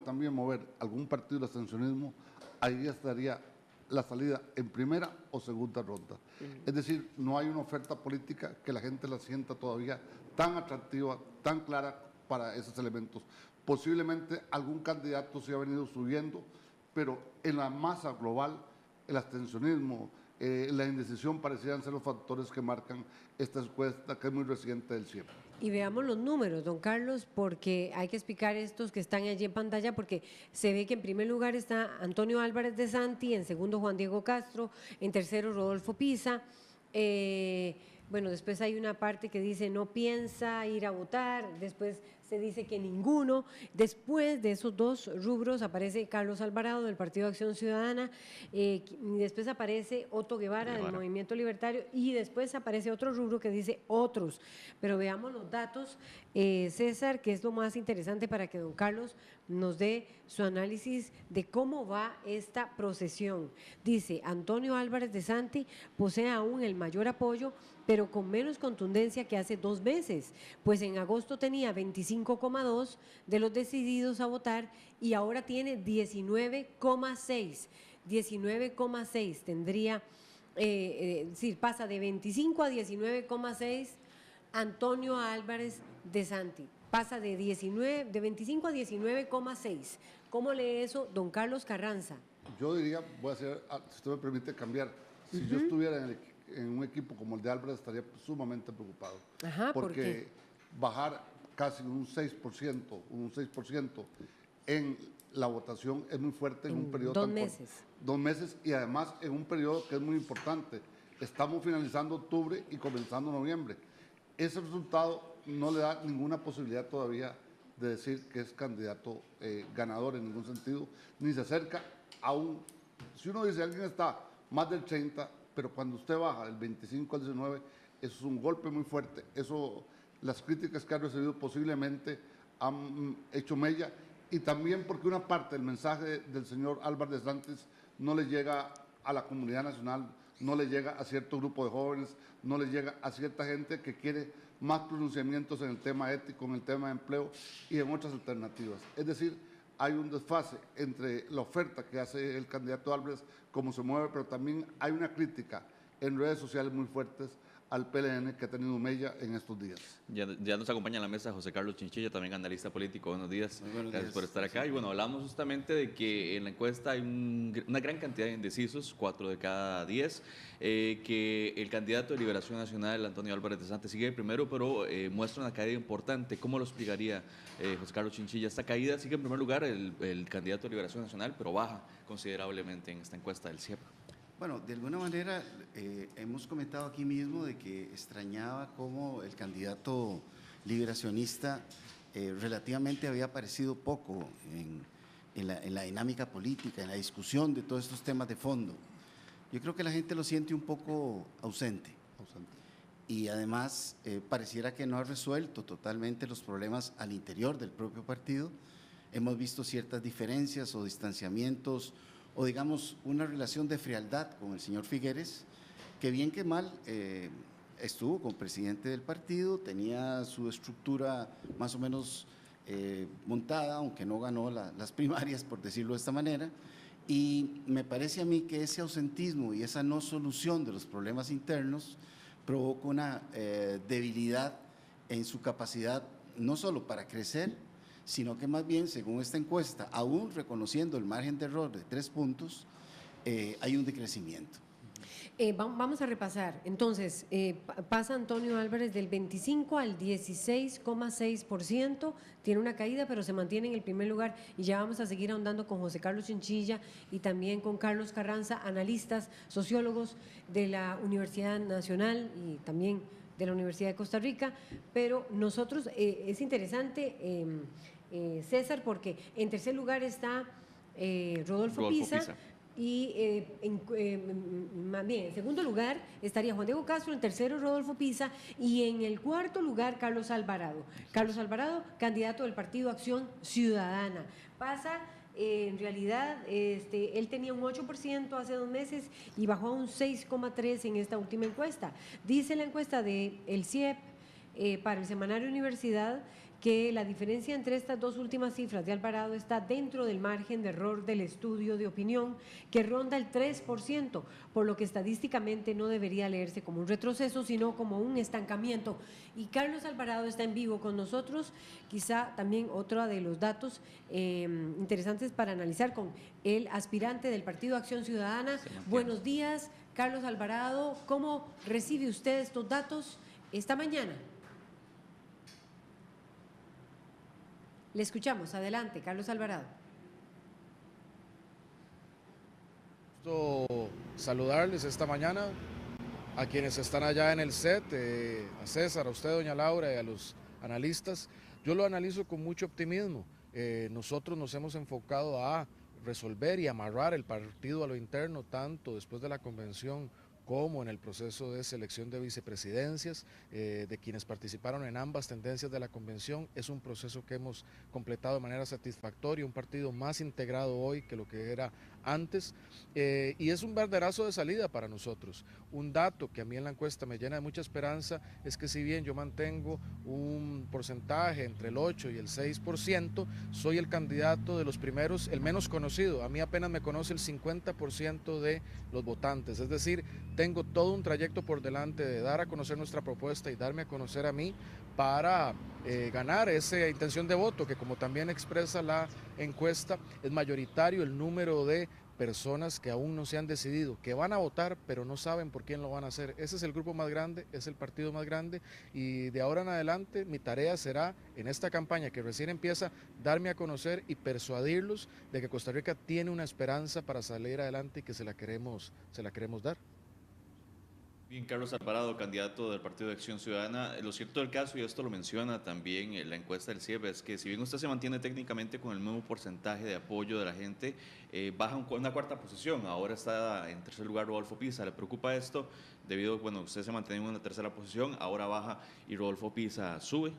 también mover algún partido de abstencionismo, ahí estaría la salida en primera o segunda ronda. Es decir, no hay una oferta política que la gente la sienta todavía tan atractiva, tan clara para esos elementos. Posiblemente algún candidato se ha venido subiendo, pero en la masa global, el abstencionismo, la indecisión parecían ser los factores que marcan esta encuesta, que es muy reciente del CIEP. Y veamos los números, don Carlos, porque hay que explicar estos que están allí en pantalla, porque se ve que en primer lugar está Antonio Álvarez de Santi, en segundo Juan Diego Castro, en tercero Rodolfo Pisa. Bueno, después hay una parte que dice no piensa ir a votar, después se dice que ninguno. Después de esos dos rubros aparece Carlos Alvarado del Partido de Acción Ciudadana, y después aparece Otto Guevara del Movimiento Libertario y después aparece otro rubro que dice otros. Pero veamos los datos, César, que es lo más interesante para que don Carlos nos dé su análisis de cómo va esta procesión. Dice, Antonio Álvarez de Santi posee aún el mayor apoyo, pero con menos contundencia que hace 2 meses, pues en agosto tenía 25,2 de los decididos a votar y ahora tiene 19,6. 19,6 tendría, sí, pasa de 25 a 19,6 Antonio Álvarez de Santi. Pasa de 25 a 19,6. ¿Cómo lee eso don Carlos Carranza? Yo diría, voy a hacer, si usted me permite cambiar, si yo estuviera en un equipo como el de Álvarez estaría sumamente preocupado. Ajá, porque ¿por qué? bajar casi un 6% en la votación es muy fuerte en un periodo 2 meses. 2 meses y además en un periodo que es muy importante. Estamos finalizando octubre y comenzando noviembre. Ese resultado no le da ninguna posibilidad todavía de decir que es candidato ganador en ningún sentido, ni se acerca a un... Si uno dice alguien está más del 30, pero cuando usted baja del 25 al 19, eso es un golpe muy fuerte. Eso, las críticas que ha recibido posiblemente han hecho mella, y también porque una parte del mensaje del señor Álvarez de Santi no le llega a la comunidad nacional, no le llega a cierto grupo de jóvenes, no le llega a cierta gente que quiere más pronunciamientos en el tema ético, en el tema de empleo y en otras alternativas. Es decir, hay un desfase entre la oferta que hace el candidato Álvarez, cómo se mueve, pero también hay una crítica en redes sociales muy fuertes al PLN que ha tenido mella en estos días. Ya nos acompaña en la mesa José Carlos Chinchilla, también analista político. Buenos días. Muy buenos Gracias días. por estar acá. Y bueno, hablamos justamente de que en la encuesta hay una gran cantidad de indecisos, 4 de cada 10, que el candidato de Liberación Nacional, Antonio Álvarez de Santi, sigue primero, pero muestra una caída importante. ¿Cómo lo explicaría José Carlos Chinchilla? Esta caída sigue en primer lugar el candidato de Liberación Nacional, pero baja considerablemente en esta encuesta del CIEP. Bueno, de alguna manera hemos comentado aquí mismo de que extrañaba cómo el candidato liberacionista relativamente había aparecido poco en la dinámica política, en la discusión de todos estos temas de fondo. Yo creo que la gente lo siente un poco ausente. Y además pareciera que no ha resuelto totalmente los problemas al interior del propio partido. Hemos visto ciertas diferencias o distanciamientos, o digamos una relación de frialdad con el señor Figueres, que bien que mal estuvo como presidente del partido, tenía su estructura más o menos montada, aunque no ganó las primarias, por decirlo de esta manera, y me parece a mí que ese ausentismo y esa no solución de los problemas internos provoca una debilidad en su capacidad no solo para crecer, sino que más bien, según esta encuesta, aún reconociendo el margen de error de 3 puntos, hay un decrecimiento. Vamos a repasar. Entonces, pasa Antonio Álvarez del 25 al 16,6%, tiene una caída, pero se mantiene en el primer lugar, y ya vamos a seguir ahondando con José Carlos Chinchilla y también con Carlos Carranza, analistas, sociólogos de la Universidad Nacional y también de la Universidad de Costa Rica. Pero nosotros, es interesante, César, porque en tercer lugar está Rodolfo Pisa. Y más bien, en segundo lugar estaría Juan Diego Castro, en tercero Rodolfo Pisa y en el cuarto lugar Carlos Alvarado. Carlos Alvarado, candidato del Partido Acción Ciudadana. Pasa, en realidad, él tenía un 8% hace 2 meses y bajó a un 6,3% en esta última encuesta. Dice la encuesta del CIEP para el semanario Universidad que la diferencia entre estas dos últimas cifras de Alvarado está dentro del margen de error del estudio de opinión, que ronda el 3%, por lo que estadísticamente no debería leerse como un retroceso, sino como un estancamiento. Y Carlos Alvarado está en vivo con nosotros, quizá también otro de los datos interesantes para analizar con el aspirante del Partido Acción Ciudadana. Buenos días, Carlos Alvarado, ¿cómo recibe usted estos datos esta mañana? Le escuchamos, adelante, Carlos Alvarado. Gusto saludarles esta mañana, a quienes están allá en el set, a César, a usted, doña Laura, y a los analistas. Yo lo analizo con mucho optimismo. Nosotros nos hemos enfocado a resolver y amarrar el partido a lo interno, tanto después de la convención como en el proceso de selección de vicepresidencias, de quienes participaron en ambas tendencias de la convención. Es un proceso que hemos completado de manera satisfactoria, un partido más integrado hoy que lo que era antes, y es un banderazo de salida para nosotros. Un dato que a mí en la encuesta me llena de mucha esperanza es que si bien yo mantengo un porcentaje entre el 8 y el 6%, soy el candidato de los primeros, el menos conocido. A mí apenas me conoce el 50% de los votantes, es decir, tengo todo un trayecto por delante de dar a conocer nuestra propuesta y darme a conocer a mí para ganar esa intención de voto, que como también expresa la encuesta, es mayoritario el número de personas que aún no se han decidido, que van a votar pero no saben por quién lo van a hacer. Ese es el grupo más grande, es el partido más grande, y de ahora en adelante mi tarea será, en esta campaña que recién empieza, darme a conocer y persuadirlos de que Costa Rica tiene una esperanza para salir adelante y que se la queremos dar. Bien, Carlos Alvarado, candidato del Partido de Acción Ciudadana. Lo cierto del caso, y esto lo menciona también en la encuesta del CIEP, es que si bien usted se mantiene técnicamente con el mismo porcentaje de apoyo de la gente, baja una cuarta posición. Ahora está en tercer lugar Rodolfo Pisa. ¿Le preocupa esto? Debido, bueno, usted se mantiene en una tercera posición, ahora baja y Rodolfo Pisa sube.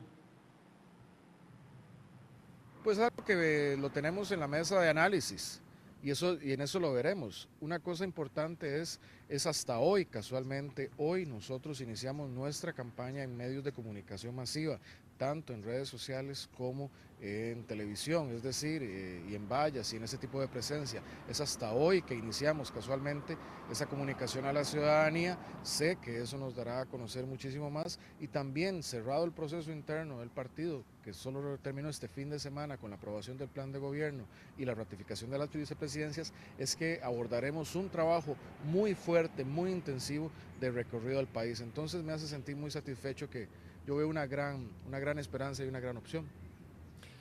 Pues algo que lo tenemos en la mesa de análisis. Y en eso lo veremos. Una cosa importante es hasta hoy, casualmente, hoy nosotros iniciamos nuestra campaña en medios de comunicación masiva, tanto en redes sociales como en televisión, es decir, y en vallas y en ese tipo de presencia. Es hasta hoy que iniciamos casualmente esa comunicación a la ciudadanía. Sé que eso nos dará a conocer muchísimo más, y también cerrado el proceso interno del partido, que solo terminó este fin de semana con la aprobación del plan de gobierno y la ratificación de las vicepresidencias, es que abordaremos un trabajo muy fuerte, muy intensivo de recorrido al país. Entonces me hace sentir muy satisfecho, que yo veo una gran esperanza y una gran opción.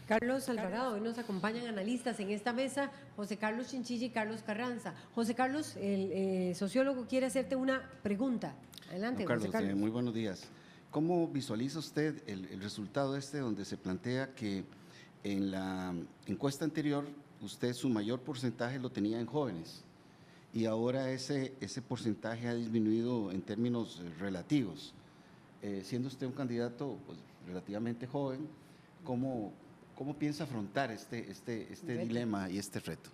Carlos Alvarado, hoy nos acompañan analistas en esta mesa, José Carlos Chinchilla y Carlos Carranza. José Carlos, el sociólogo quiere hacerte una pregunta. Adelante, Carlos, José Carlos. muy buenos días. ¿Cómo visualiza usted el resultado donde se plantea que en la encuesta anterior usted su mayor porcentaje lo tenía en jóvenes y ahora ese porcentaje ha disminuido en términos relativos? Siendo usted un candidato pues, relativamente joven, ¿cómo piensa afrontar este dilema y este reto?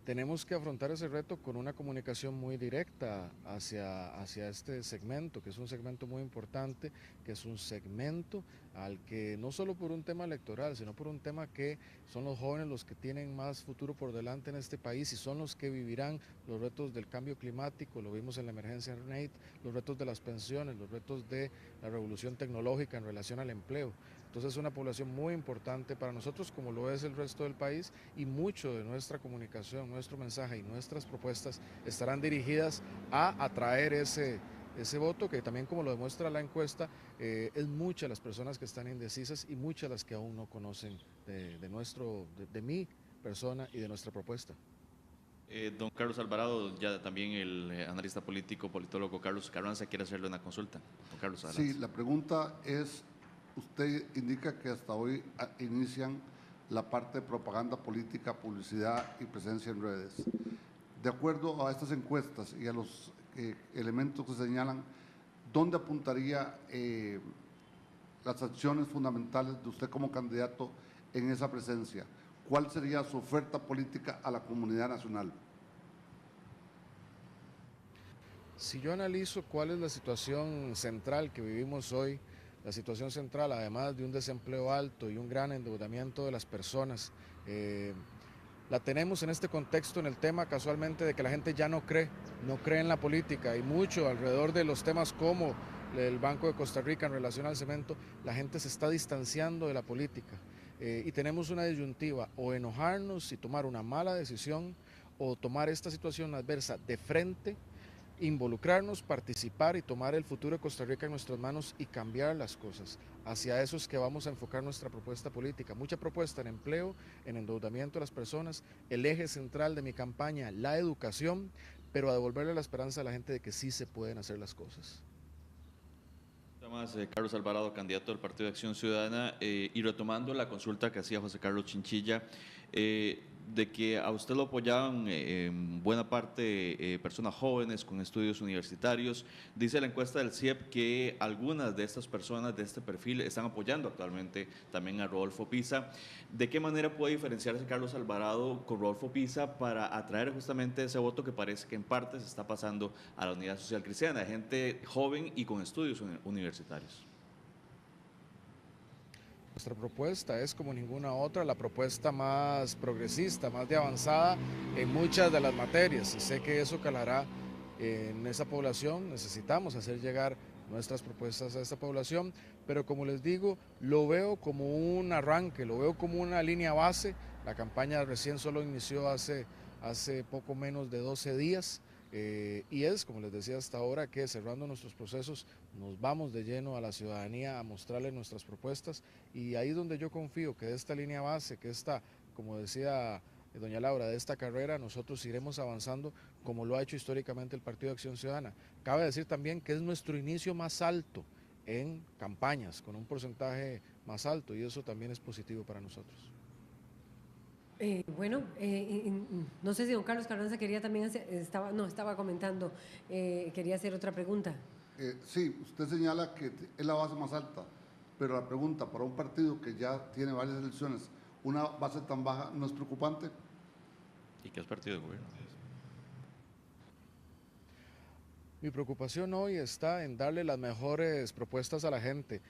Tenemos que afrontar ese reto con una comunicación muy directa hacia este segmento, que es un segmento muy importante, que es un segmento al que no solo por un tema electoral, sino por un tema que son los jóvenes los que tienen más futuro por delante en este país y son los que vivirán los retos del cambio climático, lo vimos en la emergencia RNAID, los retos de las pensiones, los retos de la revolución tecnológica en relación al empleo. Entonces es una población muy importante para nosotros, como lo es el resto del país, y mucho de nuestra comunicación, nuestro mensaje y nuestras propuestas estarán dirigidas a atraer ese voto, que también, como lo demuestra la encuesta, es muchas las personas que están indecisas y muchas las que aún no conocen de mi persona y de nuestra propuesta. Don Carlos Alvarado, ya también el analista político, politólogo Carlos Carranza quiere hacerle una consulta. Don Carlos, adelante. Sí, la pregunta es, usted indica que hasta hoy inician la parte de propaganda política, publicidad y presencia en redes. De acuerdo a estas encuestas y a los elementos que señalan, ¿dónde apuntaría las acciones fundamentales de usted como candidato en esa presencia? ¿Cuál sería su oferta política a la comunidad nacional? Si yo analizo cuál es la situación central que vivimos hoy, la situación central, además de un desempleo alto y un gran endeudamiento de las personas, la tenemos en este contexto, en el tema casualmente de que la gente ya no cree en la política, y mucho alrededor de los temas como el Banco de Costa Rica en relación al cemento, la gente se está distanciando de la política. Y tenemos una disyuntiva, o enojarnos y tomar una mala decisión, o tomar esta situación adversa de frente, involucrarnos, participar y tomar el futuro de Costa Rica en nuestras manos y cambiar las cosas. Hacia eso es que vamos a enfocar nuestra propuesta política. Mucha propuesta en empleo, en endeudamiento de las personas, el eje central de mi campaña, la educación, pero a devolverle la esperanza a la gente de que sí se pueden hacer las cosas. Más, Carlos Alvarado, candidato del Partido de Acción Ciudadana, y retomando la consulta que hacía José Carlos Chinchilla, de que a usted lo apoyaban en buena parte personas jóvenes con estudios universitarios. Dice la encuesta del CIEP que algunas de estas personas de este perfil están apoyando actualmente también a Rodolfo Pisa. ¿De qué manera puede diferenciarse Carlos Alvarado con Rodolfo Pisa para atraer justamente ese voto que parece que en parte se está pasando a la Unidad Social Cristiana, gente joven y con estudios universitarios? Nuestra propuesta es, como ninguna otra, la propuesta más progresista, más de avanzada en muchas de las materias. Y sé que eso calará en esa población. Necesitamos hacer llegar nuestras propuestas a esta población, pero como les digo, lo veo como un arranque, lo veo como una línea base. La campaña recién solo inició hace poco menos de 12 días. Y es, como les decía hasta ahora, que cerrando nuestros procesos nos vamos de lleno a la ciudadanía a mostrarles nuestras propuestas, y ahí es donde yo confío que de esta línea base, que esta, como decía doña Laura, de esta carrera nosotros iremos avanzando como lo ha hecho históricamente el Partido de Acción Ciudadana. Cabe decir también que es nuestro inicio más alto en campañas, con un porcentaje más alto, y eso también es positivo para nosotros. No sé si don Carlos Carranza quería también hacer, estaba comentando, quería hacer otra pregunta. Sí, usted señala que es la base más alta, pero la pregunta, para un partido que ya tiene varias elecciones, ¿una base tan baja no es preocupante? ¿Y qué es partido de gobierno? Mi preocupación hoy está en darle las mejores propuestas a la gente.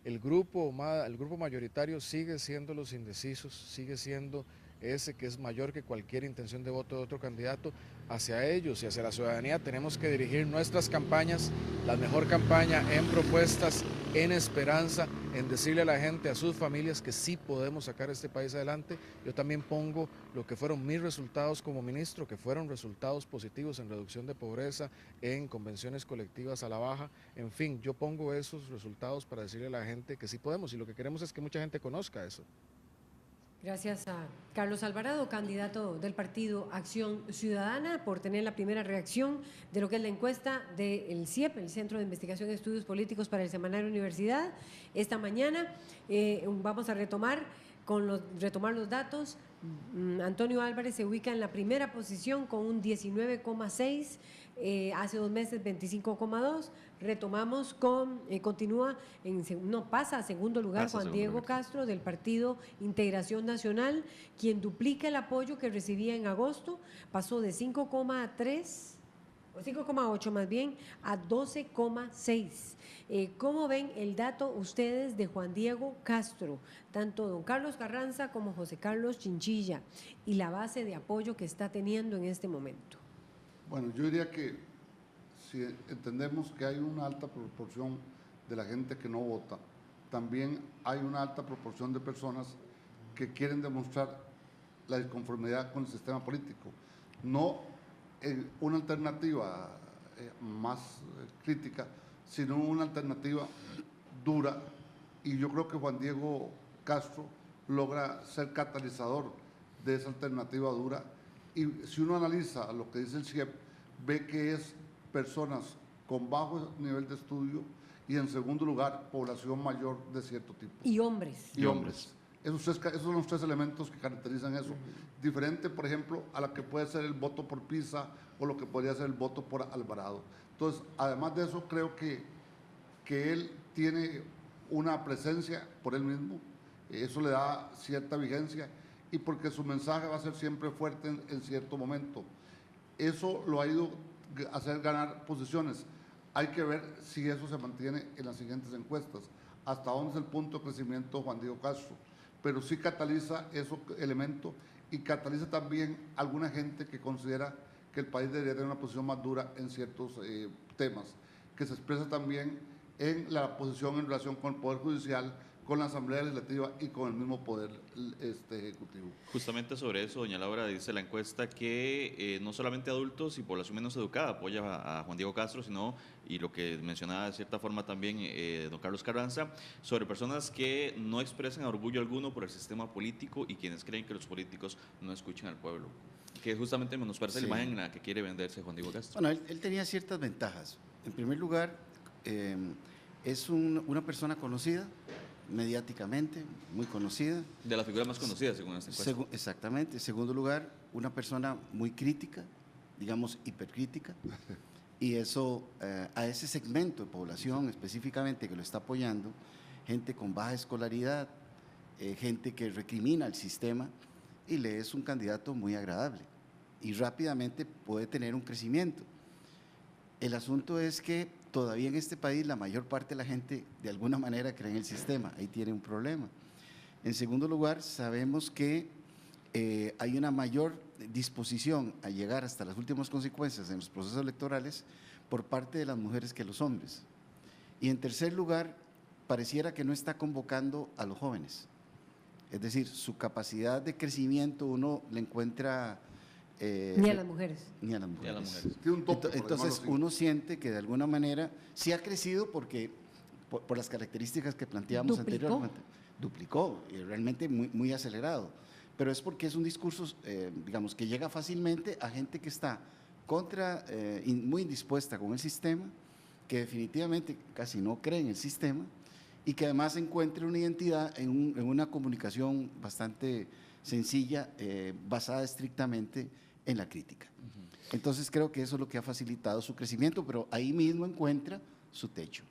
El grupo mayoritario sigue siendo los indecisos, sigue siendo ese que es mayor que cualquier intención de voto de otro candidato. Hacia ellos y hacia la ciudadanía tenemos que dirigir nuestras campañas, la mejor campaña en propuestas, en esperanza, en decirle a la gente, a sus familias, que sí podemos sacar este país adelante. Yo también pongo lo que fueron mis resultados como ministro, que fueron resultados positivos en reducción de pobreza, en convenciones colectivas a la baja, en fin, yo pongo esos resultados para decirle a la gente que sí podemos, y lo que queremos es que mucha gente conozca eso. Gracias a Carlos Alvarado, candidato del Partido Acción Ciudadana, por tener la primera reacción de lo que es la encuesta del CIEP, el Centro de Investigación de Estudios Políticos para el Semanario Universidad. Esta mañana vamos a retomar los datos. Antonio Álvarez se ubica en la primera posición con un 19,6, hace 2 meses 25,2. Retomamos pasa a segundo lugar Juan Diego Castro del Partido Integración Nacional, quien duplica el apoyo que recibía en agosto, pasó de 5,3 o 5,8 más bien a 12,6. ¿Cómo ven el dato ustedes de Juan Diego Castro, tanto don Carlos Carranza como José Carlos Chinchilla, y la base de apoyo que está teniendo en este momento? Bueno, yo diría que si entendemos que hay una alta proporción de la gente que no vota, también hay una alta proporción de personas que quieren demostrar la disconformidad con el sistema político. No una alternativa más crítica, sino una alternativa dura, y yo creo que Juan Diego Castro logra ser catalizador de esa alternativa dura. Y si uno analiza lo que dice el CIEP, ve que es personas con bajo nivel de estudio y, en segundo lugar, población mayor de cierto tipo. Y hombres. Y hombres. Esos son los 3 elementos que caracterizan eso. Diferente, por ejemplo, a lo que puede ser el voto por Pisa o lo que podría ser el voto por Alvarado. Entonces, además de eso, creo que él tiene una presencia por él mismo. Eso le da cierta vigencia, y porque su mensaje va a ser siempre fuerte en cierto momento. Eso lo ha ido a hacer ganar posiciones. Hay que ver si eso se mantiene en las siguientes encuestas. hasta dónde es el punto de crecimiento de Juan Diego Castro, pero sí cataliza esos elementos y cataliza también alguna gente que considera que el país debería tener una posición más dura en ciertos temas, que se expresa también en la posición en relación con el Poder Judicial, con la Asamblea Legislativa y con el mismo Poder Ejecutivo. Justamente sobre eso, doña Laura, dice la encuesta que no solamente adultos y población menos educada apoya a Juan Diego Castro, sino, y lo que mencionaba de cierta forma también don Carlos Carranza, sobre personas que no expresan orgullo alguno por el sistema político y quienes creen que los políticos no escuchan al pueblo, que justamente menosprecia la imagen en la que quiere venderse Juan Diego Castro. Bueno, él tenía ciertas ventajas. En primer lugar, es una persona conocida, mediáticamente, muy conocida. De las figuras más conocidas, según esta encuesta. Exactamente. En segundo lugar, una persona muy crítica, digamos hipercrítica, y eso a ese segmento de población específicamente que lo está apoyando, gente con baja escolaridad, gente que recrimina al sistema, y le es un candidato muy agradable y rápidamente puede tener un crecimiento. El asunto es que todavía en este país la mayor parte de la gente de alguna manera cree en el sistema, ahí tiene un problema. En segundo lugar, sabemos que hay una mayor disposición a llegar hasta las últimas consecuencias en los procesos electorales por parte de las mujeres que los hombres. Y en tercer lugar, pareciera que no está convocando a los jóvenes. Es decir, su capacidad de crecimiento uno le encuentra… ni a las mujeres. Ni a las mujeres. Tiene un tope, Entonces uno siente que de alguna manera sí ha crecido porque por las características que planteamos anteriormente. Duplicó, y realmente muy acelerado. Pero es porque es un discurso, digamos, que llega fácilmente a gente que está muy indispuesta con el sistema, que definitivamente casi no cree en el sistema y que además encuentre una identidad en una comunicación bastante sencilla, basada estrictamente en la crítica. Entonces creo que eso es lo que ha facilitado su crecimiento, pero ahí mismo encuentra su techo.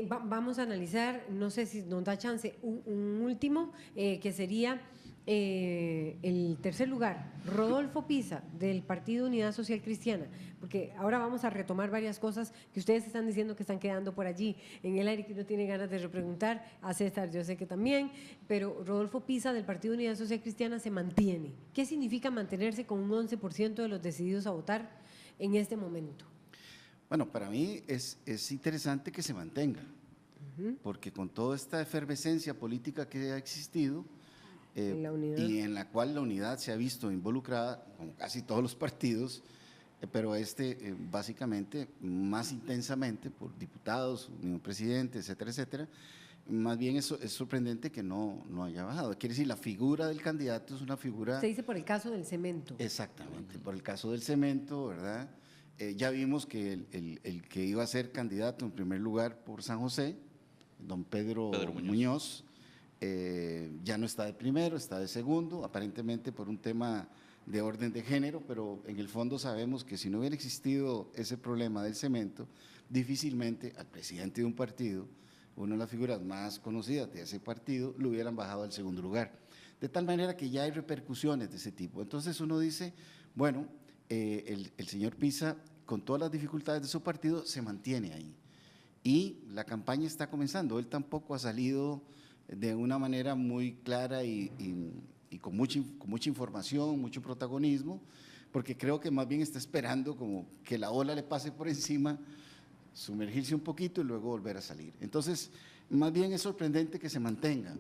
Vamos a analizar, no sé si nos da chance, un último, que sería el tercer lugar, Rodolfo Pisa, del Partido Unidad Social Cristiana, porque ahora vamos a retomar varias cosas que ustedes están diciendo que están quedando por allí en el aire, que uno tiene ganas de repreguntar, a César yo sé que también, pero Rodolfo Pisa del Partido Unidad Social Cristiana se mantiene. ¿Qué significa mantenerse con un 11% de los decididos a votar en este momento? Bueno, para mí es interesante que se mantenga, porque con toda esta efervescencia política que ha existido, y en la cual la unidad se ha visto involucrada, como casi todos los partidos, pero básicamente más intensamente por diputados, un presidente, etcétera, etcétera. Más bien es sorprendente que no haya bajado. Quiere decir, la figura del candidato es una figura… Se dice por el caso del cemento. Exactamente, por el caso del cemento, ¿verdad? Ya vimos que el que iba a ser candidato en primer lugar por San José, don Pedro Muñoz, ya no está de primero, está de segundo, aparentemente por un tema de orden de género, pero en el fondo sabemos que si no hubiera existido ese problema del cemento, difícilmente al presidente de un partido, una de las figuras más conocidas de ese partido, lo hubieran bajado al segundo lugar. De tal manera que ya hay repercusiones de ese tipo. Entonces uno dice, bueno, el señor Pisa, con todas las dificultades de su partido, se mantiene ahí. Y la campaña está comenzando. Él tampoco ha salido de una manera muy clara y con mucha información, mucho protagonismo, porque creo que más bien está esperando como que la ola le pase por encima, sumergirse un poquito y luego volver a salir. Entonces, más bien es sorprendente que se mantenga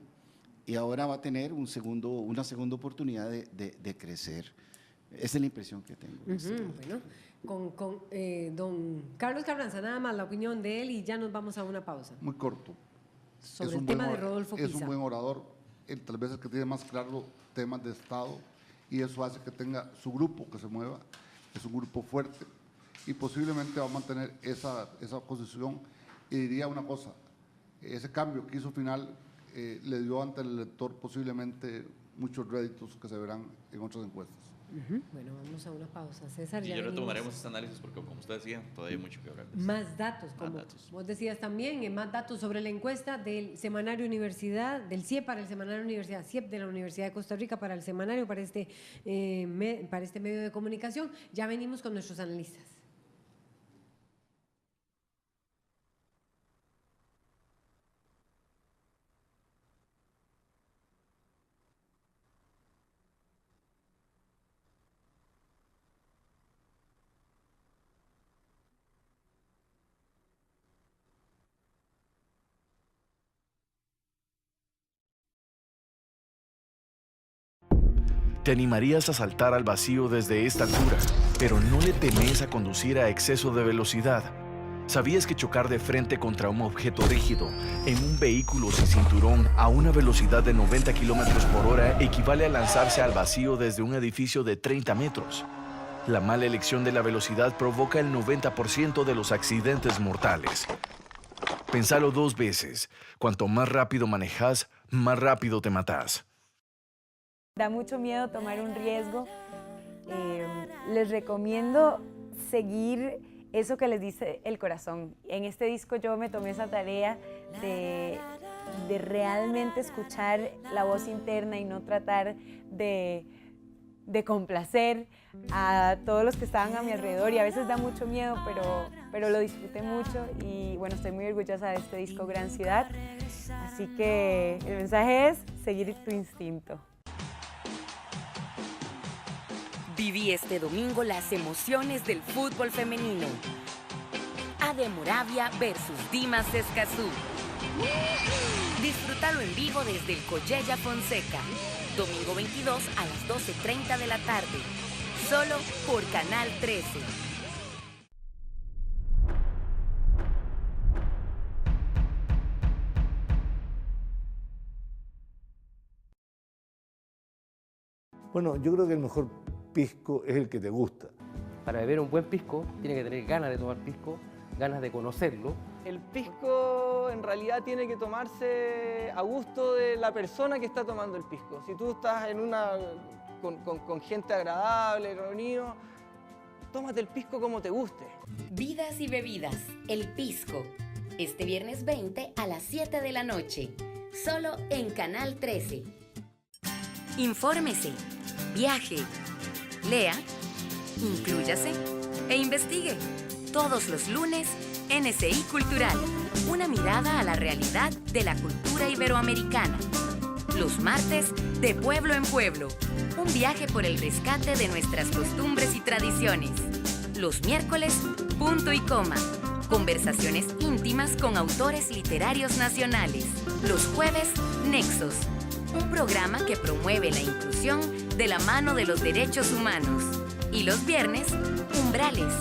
y ahora va a tener una segunda oportunidad de crecer. Esa es la impresión que tengo. Bueno, con don Carlos Carranza, nada más la opinión de él y ya nos vamos a una pausa. Muy corto. Sobre el tema de Rodolfo Pisa. Es un buen orador, tal vez el que tiene más claro temas de Estado, y eso hace que tenga su grupo que se mueva, es un grupo fuerte y posiblemente va a mantener esa posición. Y diría una cosa, ese cambio que hizo final le dio ante el elector posiblemente muchos réditos que se verán en otras encuestas. Bueno, vamos a una pausa. César, y ya yo venimos. retomaremos este análisis porque, como usted decía, todavía hay mucho que hablar. Más datos, como vos decías también, más datos sobre la encuesta del Semanario Universidad, del CIEP para el Semanario Universidad, CIEP de la Universidad de Costa Rica para el semanario, para este medio de comunicación. Ya venimos con nuestros analistas. ¿Te animarías a saltar al vacío desde esta altura, pero no le temes a conducir a exceso de velocidad? ¿Sabías que chocar de frente contra un objeto rígido en un vehículo sin cinturón a una velocidad de 90 kilómetros por hora equivale a lanzarse al vacío desde un edificio de 30 metros? La mala elección de la velocidad provoca el 90% de los accidentes mortales. Pensalo 2 veces. Cuanto más rápido manejas, más rápido te matas. Da mucho miedo tomar un riesgo. Les recomiendo seguir eso que les dice el corazón. En este disco yo me tomé esa tarea de realmente escuchar la voz interna y no tratar de complacer a todos los que estaban a mi alrededor, y a veces da mucho miedo, pero lo disfruté mucho y bueno, estoy muy orgullosa de este disco Gran Ciudad. Así que el mensaje es seguir tu instinto. Viví este domingo las emociones del fútbol femenino. AD Moravia versus Dimas Escazú. Disfrútalo en vivo desde el Collella Fonseca. Domingo 22 a las 12:30 de la tarde. Solo por Canal 13. Bueno, yo creo que el mejor pisco es el que te gusta. Para beber un buen pisco, tiene que tener ganas de tomar pisco, ganas de conocerlo. El pisco en realidad tiene que tomarse a gusto de la persona que está tomando el pisco. Si tú estás en con gente agradable, reunido, tómate el pisco como te guste. Vidas y bebidas, el pisco. Este viernes 20 a las 7 de la noche. Solo en Canal 13. Infórmese, viaje, lea, inclúyase e investigue. Todos los lunes, NSI Cultural, una mirada a la realidad de la cultura iberoamericana. Los martes, de pueblo en pueblo, un viaje por el rescate de nuestras costumbres y tradiciones. Los miércoles, punto y coma, conversaciones íntimas con autores literarios nacionales. Los jueves, Nexos, un programa que promueve la inclusión de la mano de los derechos humanos. Y los viernes, Umbrales,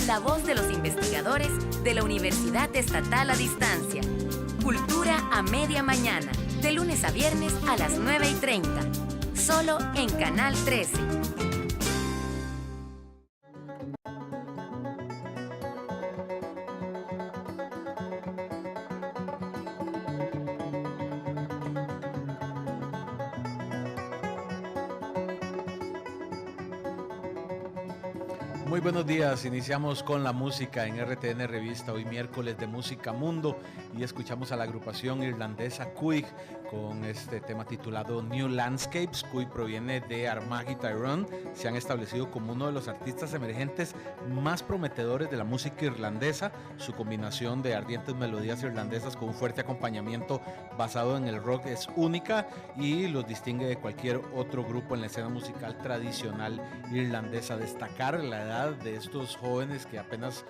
la voz de los investigadores de la Universidad Estatal a Distancia. Cultura a media mañana, de lunes a viernes a las 9:30. Solo en Canal 13. Muy buenos días, iniciamos con la música en RTN Revista, hoy miércoles de Música Mundo, y escuchamos a la agrupación irlandesa Cuig con este tema titulado New Landscapes. Cuig proviene de Armagh y Tyrone, se han establecido como uno de los artistas emergentes más prometedores de la música irlandesa. Su combinación de ardientes melodías irlandesas con un fuerte acompañamiento basado en el rock es única y los distingue de cualquier otro grupo en la escena musical tradicional irlandesa. Destacar la edad de estos jóvenes que apenas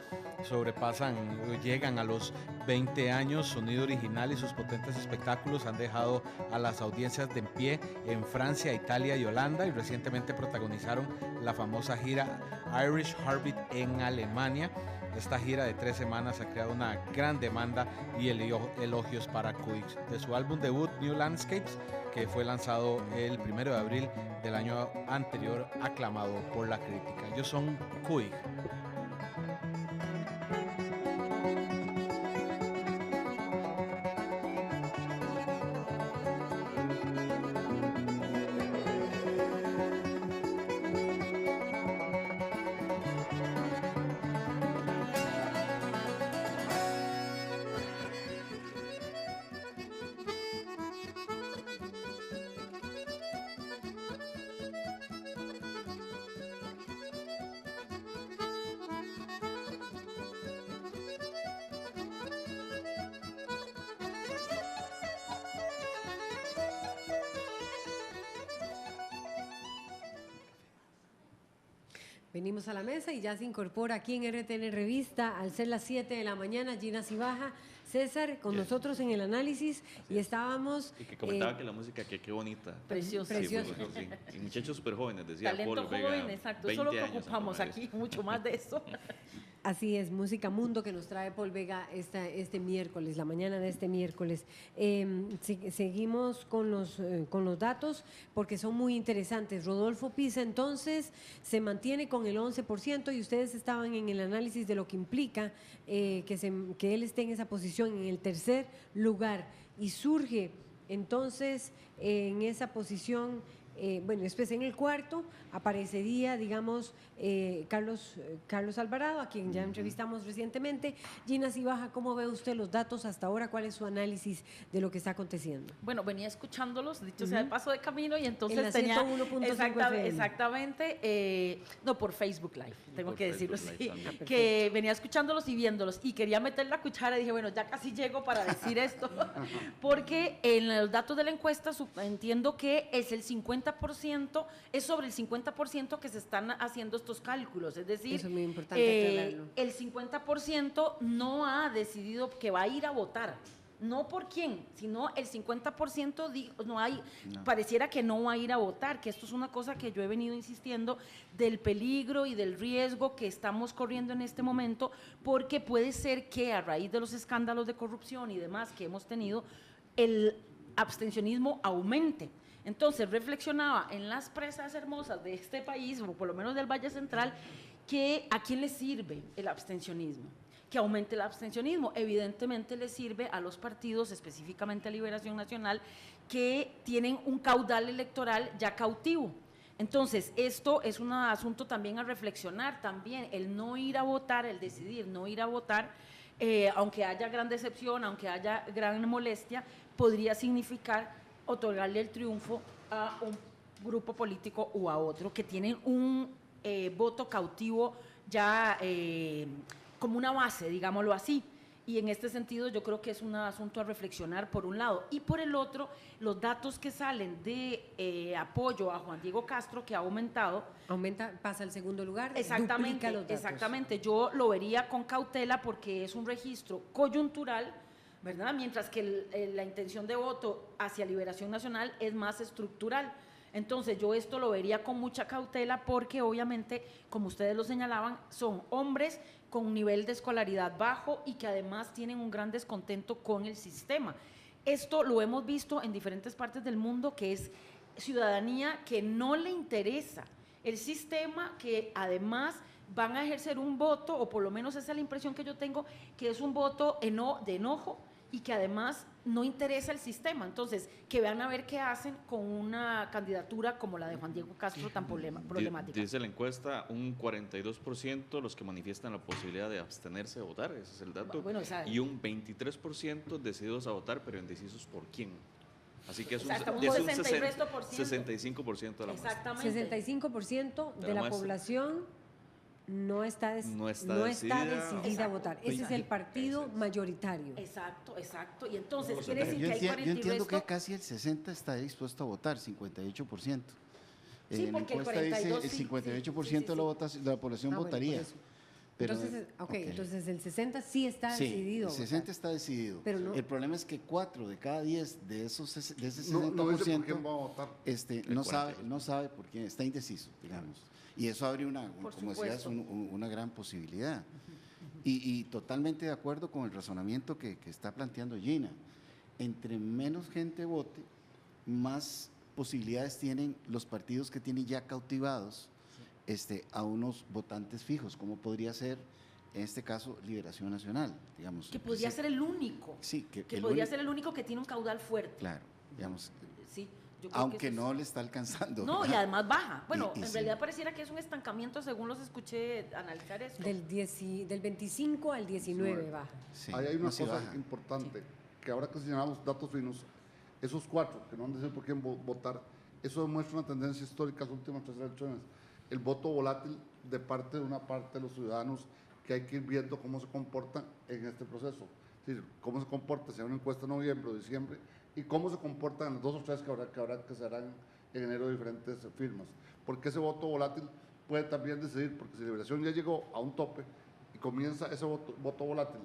llegan a los 20 años, sonido original y sus potentes espectáculos han dejado a las audiencias de en pie en Francia, Italia y Holanda, y recientemente protagonizaron la famosa gira Irish Heartbeat en Alemania. Esta gira de 3 semanas ha creado una gran demanda y elogios para Cuig. De su álbum debut New Landscapes, que fue lanzado el 1 de abril del año anterior, aclamado por la crítica. Ellos son Cuig. Venimos a la mesa y ya se incorpora aquí en RTN Revista, al ser las 7 de la mañana, Gina Cibaja, César con nosotros en el análisis y estábamos... Y que comentaba que la música, que qué bonita. Preciosa. Sí, Preciosa. sí. Y muchachos súper jóvenes, decía Talento Paul Vega, joven, exacto. 20 Eso es lo que años en ocupamos promedio. aquí, mucho más de eso. Así es, Música Mundo que nos trae Paul Vega este miércoles, la mañana de este miércoles. Seguimos con los datos porque son muy interesantes. Rodolfo Pisa entonces se mantiene con el 11% y ustedes estaban en el análisis de lo que implica que él esté en esa posición, en el tercer lugar. Y surge entonces en esa posición... después en el cuarto aparecería, digamos, Carlos Alvarado, a quien ya entrevistamos recientemente. Gina Cibaja, ¿cómo ve usted los datos hasta ahora? ¿Cuál es su análisis de lo que está aconteciendo? Bueno, venía escuchándolos, dicho sea de paso de camino, y entonces en la tenía 101.5 FM. Exactamente, no, por Facebook Live, tengo Por que decirlo Facebook así, Live también. que venía escuchándolos y viéndolos, y quería meter la cuchara, y dije, bueno, ya casi llego para decir esto, porque en los datos de la encuesta entiendo que es el 50%, es sobre el 50% que se están haciendo estos cálculos, es decir, Eso es muy importante aclararlo. el 50% no ha decidido que va a ir a votar. No por quién, sino el 50% pareciera que no va a ir a votar, que esto es una cosa que yo he venido insistiendo del peligro y del riesgo que estamos corriendo en este momento, porque puede ser que a raíz de los escándalos de corrupción y demás que hemos tenido, el abstencionismo aumente. Entonces reflexionaba en las presas hermosas de este país, o por lo menos del Valle Central, que a quién le sirve el abstencionismo, que aumente el abstencionismo. Evidentemente le sirve a los partidos, específicamente a Liberación Nacional, que tienen un caudal electoral ya cautivo. Entonces, esto es un asunto también a reflexionar, también el no ir a votar, el decidir no ir a votar, aunque haya gran decepción, aunque haya gran molestia, podría significar otorgarle el triunfo a un grupo político o a otro que tienen un voto cautivo ya como una base, digámoslo así. Y en este sentido yo creo que es un asunto a reflexionar por un lado. Y por el otro, los datos que salen de apoyo a Juan Diego Castro, que ha aumentado. Pasa al segundo lugar, Exactamente, duplica los datos. exactamente. Yo lo vería con cautela porque es un registro coyuntural, ¿verdad? Mientras que la intención de voto hacia Liberación Nacional es más estructural. Entonces yo esto lo vería con mucha cautela porque obviamente, como ustedes lo señalaban, son hombres con un nivel de escolaridad bajo y que además tienen un gran descontento con el sistema. Esto lo hemos visto en diferentes partes del mundo, que es ciudadanía que no le interesa el sistema, que además van a ejercer un voto, o por lo menos esa es la impresión que yo tengo, que es un voto de enojo y que además no interesa el sistema. Entonces, que vean a ver qué hacen con una candidatura como la de Juan Diego Castro tan problemática. Dice la encuesta, un 42% los que manifiestan la posibilidad de abstenerse de votar, ese es el dato, Bueno, y un 23% decididos a votar, pero indecisos por quién. Así que es un 65% de la muestra. Exactamente. 65% de la la muestra. población no está decidida a votar. Ese es el partido mayoritario. Exacto. Y entonces Yo quiere decir que hay 40 y entiendo que resto. casi el 60% está dispuesto a votar, 58%. Sí, En la porque el encuesta dice 42 el sí, 58% de la población votaría. por eso. Pero, Entonces el 60 sí está sí, decidido. el 60 está decidido. Pero no- El problema es que 4 de cada 10 de ese 60%, No dice por quién va a votar. no sabe por quién, está indeciso, digamos. Y eso abre Por como decías, supuesto. una gran posibilidad. Y totalmente de acuerdo con el razonamiento que está planteando Gina. Entre menos gente vote, más posibilidades tienen los partidos que tienen ya cautivados a unos votantes fijos, como podría ser, en este caso, Liberación Nacional, digamos. Que podría ser el único. Sí, que podría ser el único que tiene un caudal fuerte. Claro, digamos. Sí, yo creo Aunque que eso no le está alcanzando. No, y ¿verdad? además baja. Bueno, Y en sí. realidad pareciera que es un estancamiento según los escuché analizar esto. Del 25 al 19 baja. Sí, Ahí hay una no, sí cosa baja. importante, que ahora que señalamos datos finos, esos 4 que no han decidido por quién votar, eso demuestra una tendencia histórica en las últimas 3 elecciones. El voto volátil de parte de una parte de los ciudadanos que hay que ir viendo cómo se comportan en este proceso. Es decir, cómo se comporta si hay una encuesta en noviembre o diciembre y cómo se comportan en las 2 o 3 que se harán en enero de diferentes firmas. Porque ese voto volátil puede también decidir, porque si Liberación ya llegó a un tope y comienza ese voto volátil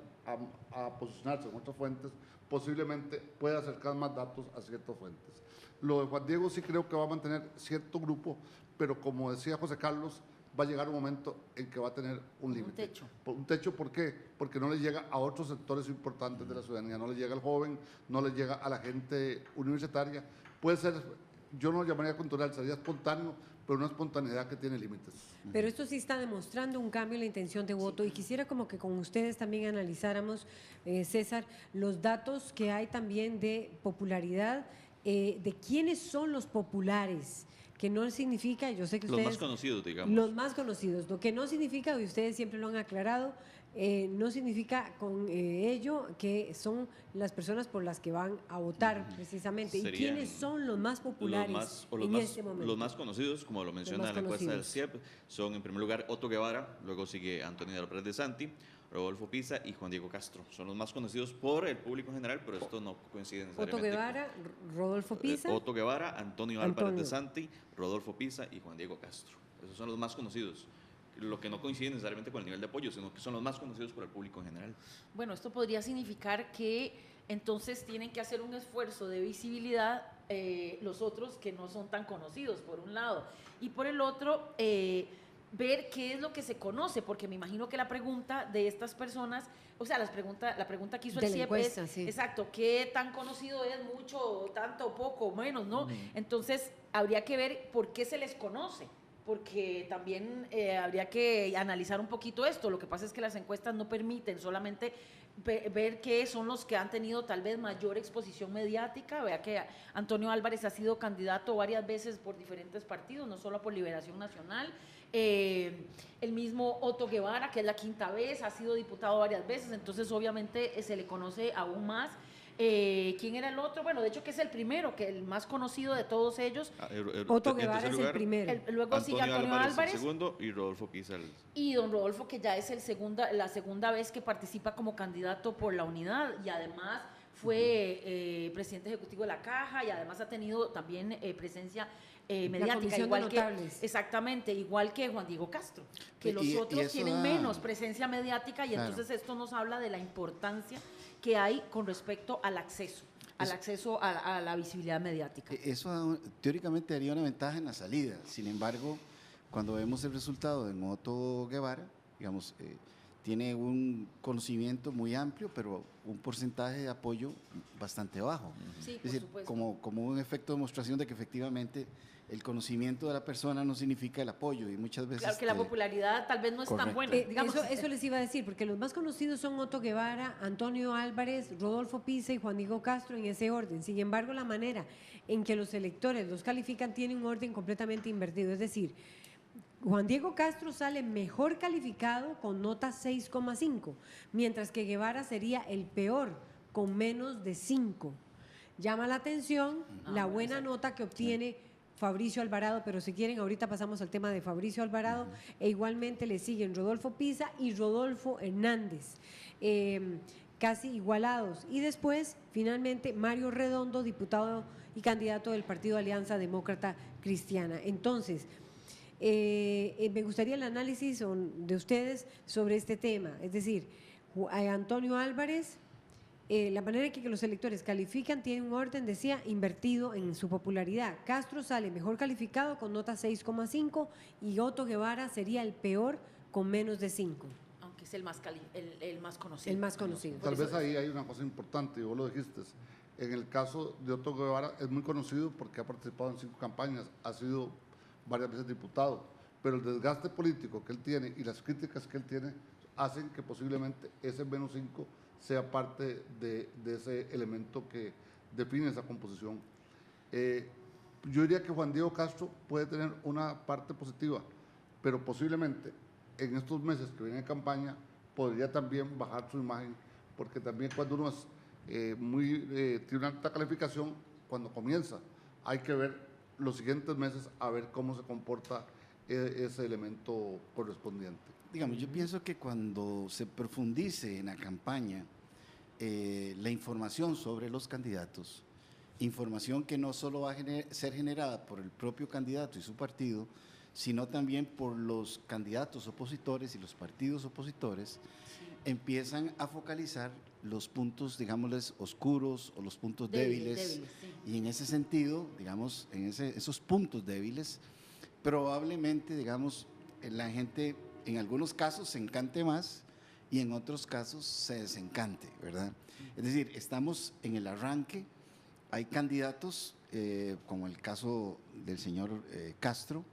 a posicionarse en otras fuentes, posiblemente pueda acercar más datos a ciertas fuentes. Lo de Juan Diego sí creo que va a mantener cierto grupo, pero como decía José Carlos, va a llegar un momento en que va a tener un límite. Un techo. ¿Un techo por qué? Porque no le llega a otros sectores importantes de la ciudadanía, no le llega al joven, no le llega a la gente universitaria. Puede ser, yo no lo llamaría cultural, sería espontáneo, pero una espontaneidad que tiene límites. Pero esto sí está demostrando un cambio en la intención de voto y quisiera como que con ustedes también analizáramos, César, los datos que hay también de popularidad, de quiénes son los populares, que no significa, yo sé que ustedes… Los más conocidos, digamos. Los más conocidos, lo que no significa, y ustedes siempre lo han aclarado, no significa con ello que son las personas por las que van a votar precisamente. ¿Y quiénes son los más populares este momento? Los más conocidos, como lo menciona la encuesta del CIEP, son en primer lugar Otto Guevara, luego sigue Antonio Álvarez de Santi, Rodolfo Pisa y Juan Diego Castro. Son los más conocidos por el público en general, pero esto no coincide necesariamente. Otto Guevara, Rodolfo Pisa. Otto Guevara, Antonio Álvarez de Santi, Rodolfo Pisa y Juan Diego Castro. Esos son los más conocidos. Lo que no coincide necesariamente con el nivel de apoyo, sino que son los más conocidos por el público en general. Bueno, esto podría significar que entonces tienen que hacer un esfuerzo de visibilidad los otros que no son tan conocidos, por un lado. Y por el otro, ver qué es lo que se conoce, porque me imagino que la pregunta de estas personas, o sea, la pregunta que hizo el CIEP es, sí. Exacto, ¿qué tan conocido es? ¿Mucho, tanto, poco, menos? ¿No? Entonces, habría que ver por qué se les conoce, porque también habría que analizar un poquito esto. Lo que pasa es que las encuestas no permiten solamente ver qué son los que han tenido tal vez mayor exposición mediática. Vea que Antonio Álvarez ha sido candidato varias veces por diferentes partidos, no solo por Liberación Nacional. El mismo Otto Guevara, que es la quinta vez, ha sido diputado varias veces, entonces obviamente se le conoce aún más. ¿Quién era el otro? Bueno, de hecho que es el primero, que el más conocido de todos ellos. Otto Guevara es el primero. Luego sigue Antonio Álvarez. El segundo y Rodolfo Pisa. Y don Rodolfo, que ya es la segunda vez que participa como candidato por la unidad y además fue presidente ejecutivo de la Caja y además ha tenido también presencia mediática, igual que Juan Diego Castro, que los otros tienen menos presencia mediática y entonces esto nos habla de la importancia que hay con respecto al acceso a la visibilidad mediática. Eso teóricamente daría una ventaja en la salida. Sin embargo, cuando vemos el resultado de Otto Guevara, digamos, tiene un conocimiento muy amplio, pero un porcentaje de apoyo bastante bajo. Sí, es decir, como un efecto de demostración de que efectivamente el conocimiento de la persona no significa el apoyo y muchas veces… Claro que la popularidad tal vez no es tan buena. Eso les iba a decir, porque los más conocidos son Otto Guevara, Antonio Álvarez, Rodolfo Pisa y Juan Diego Castro en ese orden. Sin embargo, la manera en que los electores los califican tiene un orden completamente invertido. Es decir, Juan Diego Castro sale mejor calificado con nota 6,5, mientras que Guevara sería el peor con menos de 5. Llama la atención la buena nota que obtiene Fabricio Alvarado, pero si quieren ahorita pasamos al tema de Fabricio Alvarado, e igualmente le siguen Rodolfo Pisa y Rodolfo Hernández, casi igualados. Y después, finalmente, Mario Redondo, diputado y candidato del Partido Alianza Demócrata Cristiana. Entonces, me gustaría el análisis de ustedes sobre este tema, es decir, Antonio Álvarez, la manera en que los electores califican tiene un orden, decía, invertido en su popularidad. Castro sale mejor calificado con nota 6,5 y Otto Guevara sería el peor con menos de 5. Aunque es el más conocido. El más conocido. Tal vez ahí hay una cosa importante, y vos lo dijiste. En el caso de Otto Guevara es muy conocido porque ha participado en 5 campañas, ha sido varias veces diputado, pero el desgaste político que él tiene y las críticas que él tiene hacen que posiblemente ese menos 5 sea parte de ese elemento que define esa composición. Yo diría que Juan Diego Castro puede tener una parte positiva, pero posiblemente en estos meses que viene en campaña podría también bajar su imagen, porque también cuando uno es tiene una alta calificación, cuando comienza hay que ver los siguientes meses a ver cómo se comporta ese elemento correspondiente. Digamos, yo pienso que cuando se profundice en la campaña la información sobre los candidatos, información que no solo va a ser generada por el propio candidato y su partido, sino también por los candidatos opositores y los partidos opositores, empiezan a focalizar los puntos, digámosles, oscuros o los puntos débiles. Y en ese sentido, digamos, en esos puntos débiles, probablemente, digamos, la gente en algunos casos se encante más y en otros casos se desencante, ¿verdad? Es decir, estamos en el arranque, hay candidatos, como el caso del señor Castro,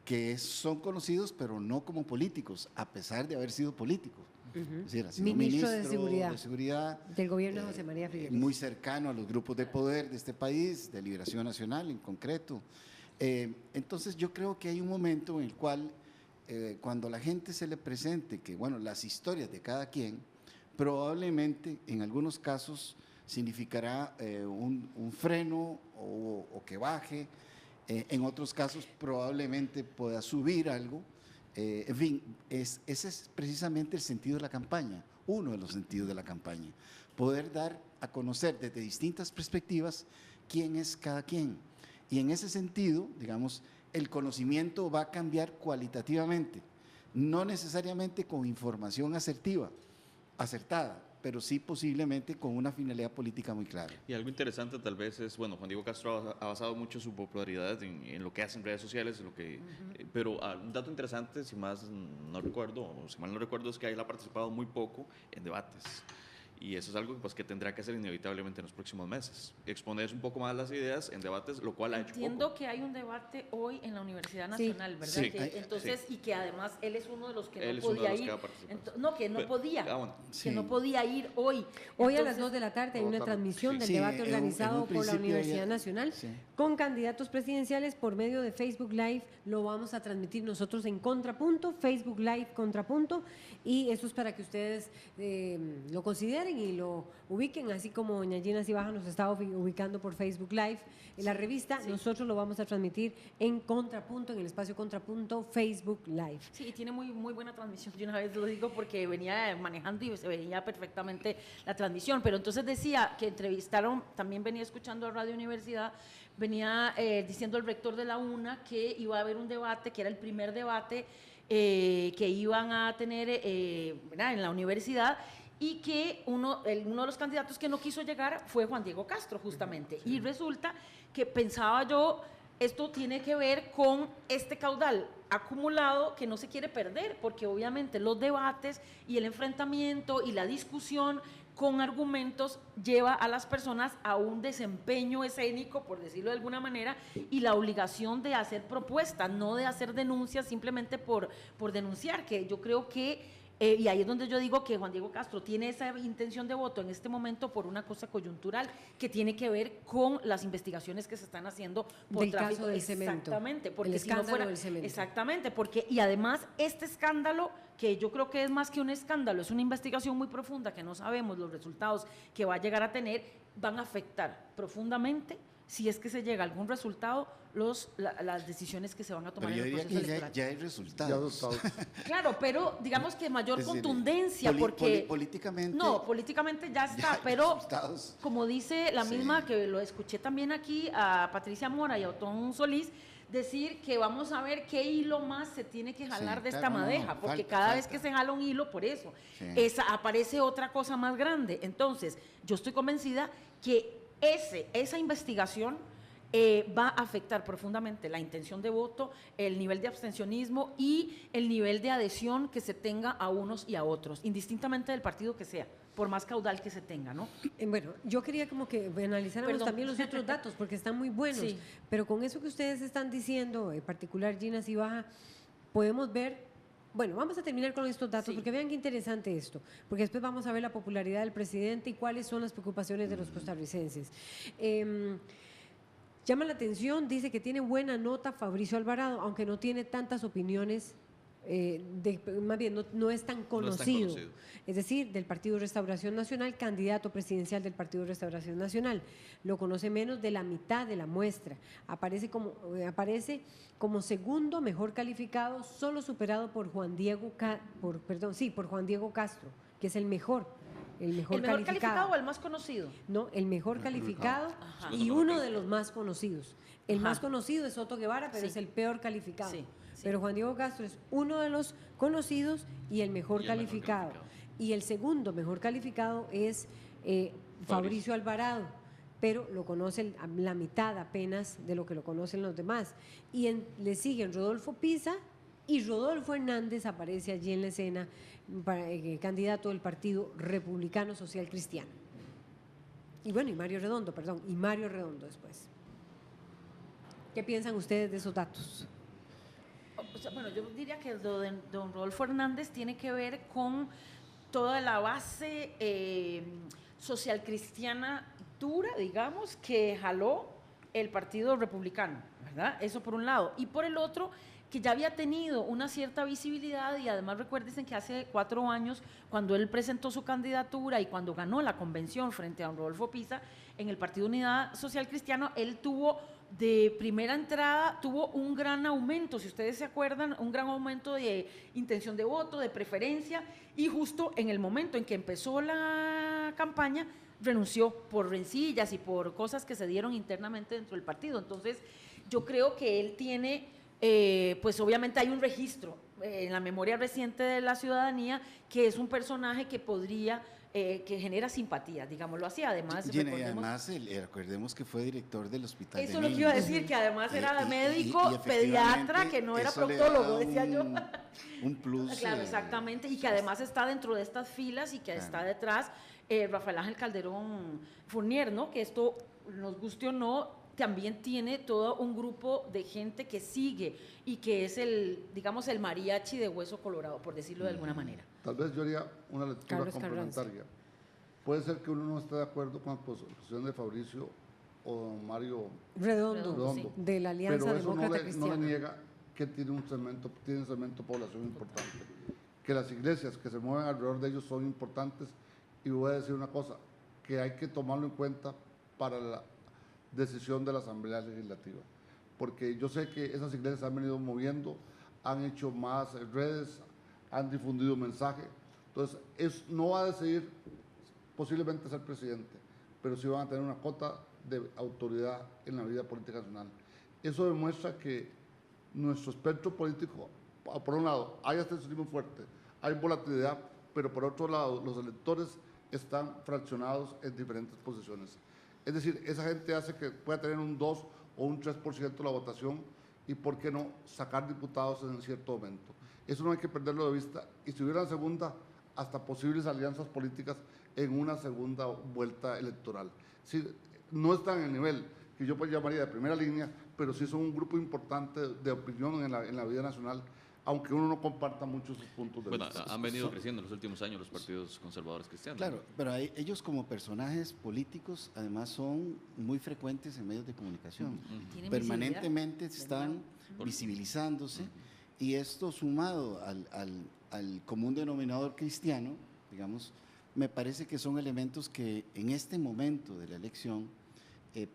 que son conocidos pero no como políticos, a pesar de haber sido políticos. Es decir, ha sido ministro de Seguridad del gobierno de José María Figueres. Muy cercano a los grupos de poder de este país, de Liberación Nacional en concreto. Entonces yo creo que hay un momento en el cual cuando la gente se le presente que, bueno, las historias de cada quien, probablemente en algunos casos significará un freno o que baje, en otros casos probablemente pueda subir algo. En fin, ese es precisamente el sentido de la campaña, uno de los sentidos de la campaña, poder dar a conocer desde distintas perspectivas quién es cada quien. Y en ese sentido, digamos, el conocimiento va a cambiar cualitativamente, no necesariamente con información acertada, pero sí posiblemente con una finalidad política muy clara. Y algo interesante tal vez es, bueno, Juan Diego Castro ha basado mucho su popularidad en lo que hace en redes sociales, pero un dato interesante, si mal no recuerdo, es que él ha participado muy poco en debates. Y eso es algo pues, que tendrá que hacer inevitablemente en los próximos meses. Exponer un poco más las ideas en debates, lo cual ha hecho Entiendo poco. que hay un debate hoy en la Universidad Nacional, ¿verdad? Sí. Entonces, y que además él es uno de los que Él no es uno de podía los ir. que va a participar. No, que no podía. Bueno. Que no podía ir hoy. Hoy a las 2 de la tarde hay una transmisión del debate organizado por la Universidad Nacional con candidatos presidenciales por medio de Facebook Live. Lo vamos a transmitir nosotros en Contrapunto, Facebook Live Contrapunto, y eso es para que ustedes lo consideren y lo ubiquen, así como doña Gina Cibaja nos está ubicando por Facebook Live en la revista. Nosotros lo vamos a transmitir en Contrapunto, en el espacio Contrapunto Facebook Live. Sí, y tiene muy buena transmisión. Yo una vez lo digo porque venía manejando y se veía perfectamente la transmisión. Pero entonces decía que entrevistaron, también venía escuchando a Radio Universidad, venía diciendo el rector de la UNA que iba a haber un debate, que era el primer debate que iban a tener en la universidad, y que uno de los candidatos que no quiso llegar fue Juan Diego Castro, justamente. Y resulta que pensaba yo, esto tiene que ver con este caudal acumulado que no se quiere perder, porque obviamente los debates y el enfrentamiento y la discusión con argumentos lleva a las personas a un desempeño escénico, por decirlo de alguna manera, y la obligación de hacer propuestas, no de hacer denuncias simplemente por denunciar, que yo creo que y ahí es donde yo digo que Juan Diego Castro tiene esa intención de voto en este momento por una cosa coyuntural que tiene que ver con las investigaciones que se están haciendo por del tráfico. caso del cemento. Exactamente, porque el escándalo del cemento. Exactamente, porque y además este escándalo, que yo creo que es más que un escándalo, es una investigación muy profunda que no sabemos los resultados que va a llegar a tener, van a afectar profundamente, si es que se llega a algún resultado, las decisiones que se van a tomar en el proceso electoral. Pero yo diría que ya hay resultados. Claro, pero digamos que mayor contundencia, porque políticamente... No, políticamente ya está, ya pero como dice la misma, que lo escuché también aquí a Patricia Mora y a Otón Solís, decir que vamos a ver qué hilo más se tiene que jalar de esta madeja, porque cada vez que se jala un hilo, por eso, aparece otra cosa más grande. Entonces, yo estoy convencida que esa investigación va a afectar profundamente la intención de voto, el nivel de abstencionismo y el nivel de adhesión que se tenga a unos y a otros, indistintamente del partido que sea, por más caudal que se tenga, ¿no? Bueno, yo quería como que analizáramos también los otros datos, porque están muy buenos, pero con eso que ustedes están diciendo, en particular Gina Cibaja, podemos ver. Bueno, vamos a terminar con estos datos, porque vean qué interesante esto, porque después vamos a ver la popularidad del presidente y cuáles son las preocupaciones de los costarricenses. Llama la atención, dice que tiene buena nota Fabricio Alvarado, aunque no tiene tantas opiniones, más bien no es tan conocido. Es decir, del Partido Restauración Nacional, candidato presidencial del Partido Restauración Nacional. Lo conoce menos de la mitad de la muestra. Aparece como segundo mejor calificado, solo superado por Juan Diego Castro, que es el mejor el mejor, ¿El mejor calificado o el más conocido? No, el mejor calificado Ajá. y uno de los más conocidos. El Ajá. más conocido es Otto Guevara, pero Sí. es el peor calificado. Sí. Pero Juan Diego Castro es uno de los conocidos y el mejor calificado. Y el segundo mejor calificado es Fabricio Alvarado, pero lo conocen la mitad apenas de lo que lo conocen los demás. Y le siguen Rodolfo Pisa y Rodolfo Hernández aparece allí en la escena, candidato del Partido Republicano Social Cristiano. Y bueno, y Mario Redondo después. ¿Qué piensan ustedes de esos datos? O sea, bueno, yo diría que lo de don Rodolfo Hernández tiene que ver con toda la base social cristiana dura, digamos, que jaló el Partido Republicano, ¿verdad? Eso por un lado. Y por el otro, que ya había tenido una cierta visibilidad, y además recuérdense que hace 4 años, cuando él presentó su candidatura y cuando ganó la convención frente a don Rodolfo Pisa, en el Partido Unidad Social Cristiano, él tuvo de primera entrada, tuvo un gran aumento, si ustedes se acuerdan, un gran aumento de intención de voto, de preferencia, y justo en el momento en que empezó la campaña, renunció por rencillas y por cosas que se dieron internamente dentro del partido. Entonces, yo creo que él tiene, pues obviamente hay un registro en la memoria reciente de la ciudadanía, que es un personaje que podría, que genera simpatía, digámoslo así. Además, Y además recordemos que fue director del hospital. Eso es lo que iba a decir, que además era médico, y pediatra, que no era proctólogo, decía yo. Un plus. Claro, exactamente, y que además está dentro de estas filas y que está detrás Rafael Ángel Calderón Fournier, ¿no? Que esto, nos guste o no, también tiene todo un grupo de gente que sigue y que es digamos, el mariachi de Hueso Colorado, por decirlo de alguna manera. Tal vez yo haría una lectura complementaria. Puede ser que uno no esté de acuerdo con la posición de Fabricio o Mario Redondo. Sí. De la Alianza Demócrata Cristiana. No le niega que tiene un segmento de población importante, que las iglesias que se mueven alrededor de ellos son importantes, y voy a decir una cosa, que hay que tomarlo en cuenta para la decisión de la Asamblea Legislativa, porque yo sé que esas iglesias han venido moviendo, han hecho más redes, han difundido mensaje, entonces no va a decidir posiblemente ser presidente, pero sí van a tener una cota de autoridad en la vida política nacional. Eso demuestra que nuestro espectro político, por un lado, hay abstencionismo fuerte, hay volatilidad, pero por otro lado, los electores están fraccionados en diferentes posiciones. Es decir, esa gente hace que pueda tener un 2 o un 3% de la votación, y por qué no sacar diputados en cierto momento. Eso no hay que perderlo de vista, y si hubiera segunda, hasta posibles alianzas políticas en una segunda vuelta electoral. Es decir, no están en el nivel que yo pues llamaría de primera línea, pero sí son un grupo importante de opinión en la vida nacional, aunque uno no comparta mucho sus puntos de vista. Han venido creciendo en los últimos años los partidos conservadores cristianos. Claro, pero ellos como personajes políticos además son muy frecuentes en medios de comunicación. Permanentemente están visibilizándose, y esto sumado al común denominador cristiano, digamos, me parece que son elementos que en este momento de la elección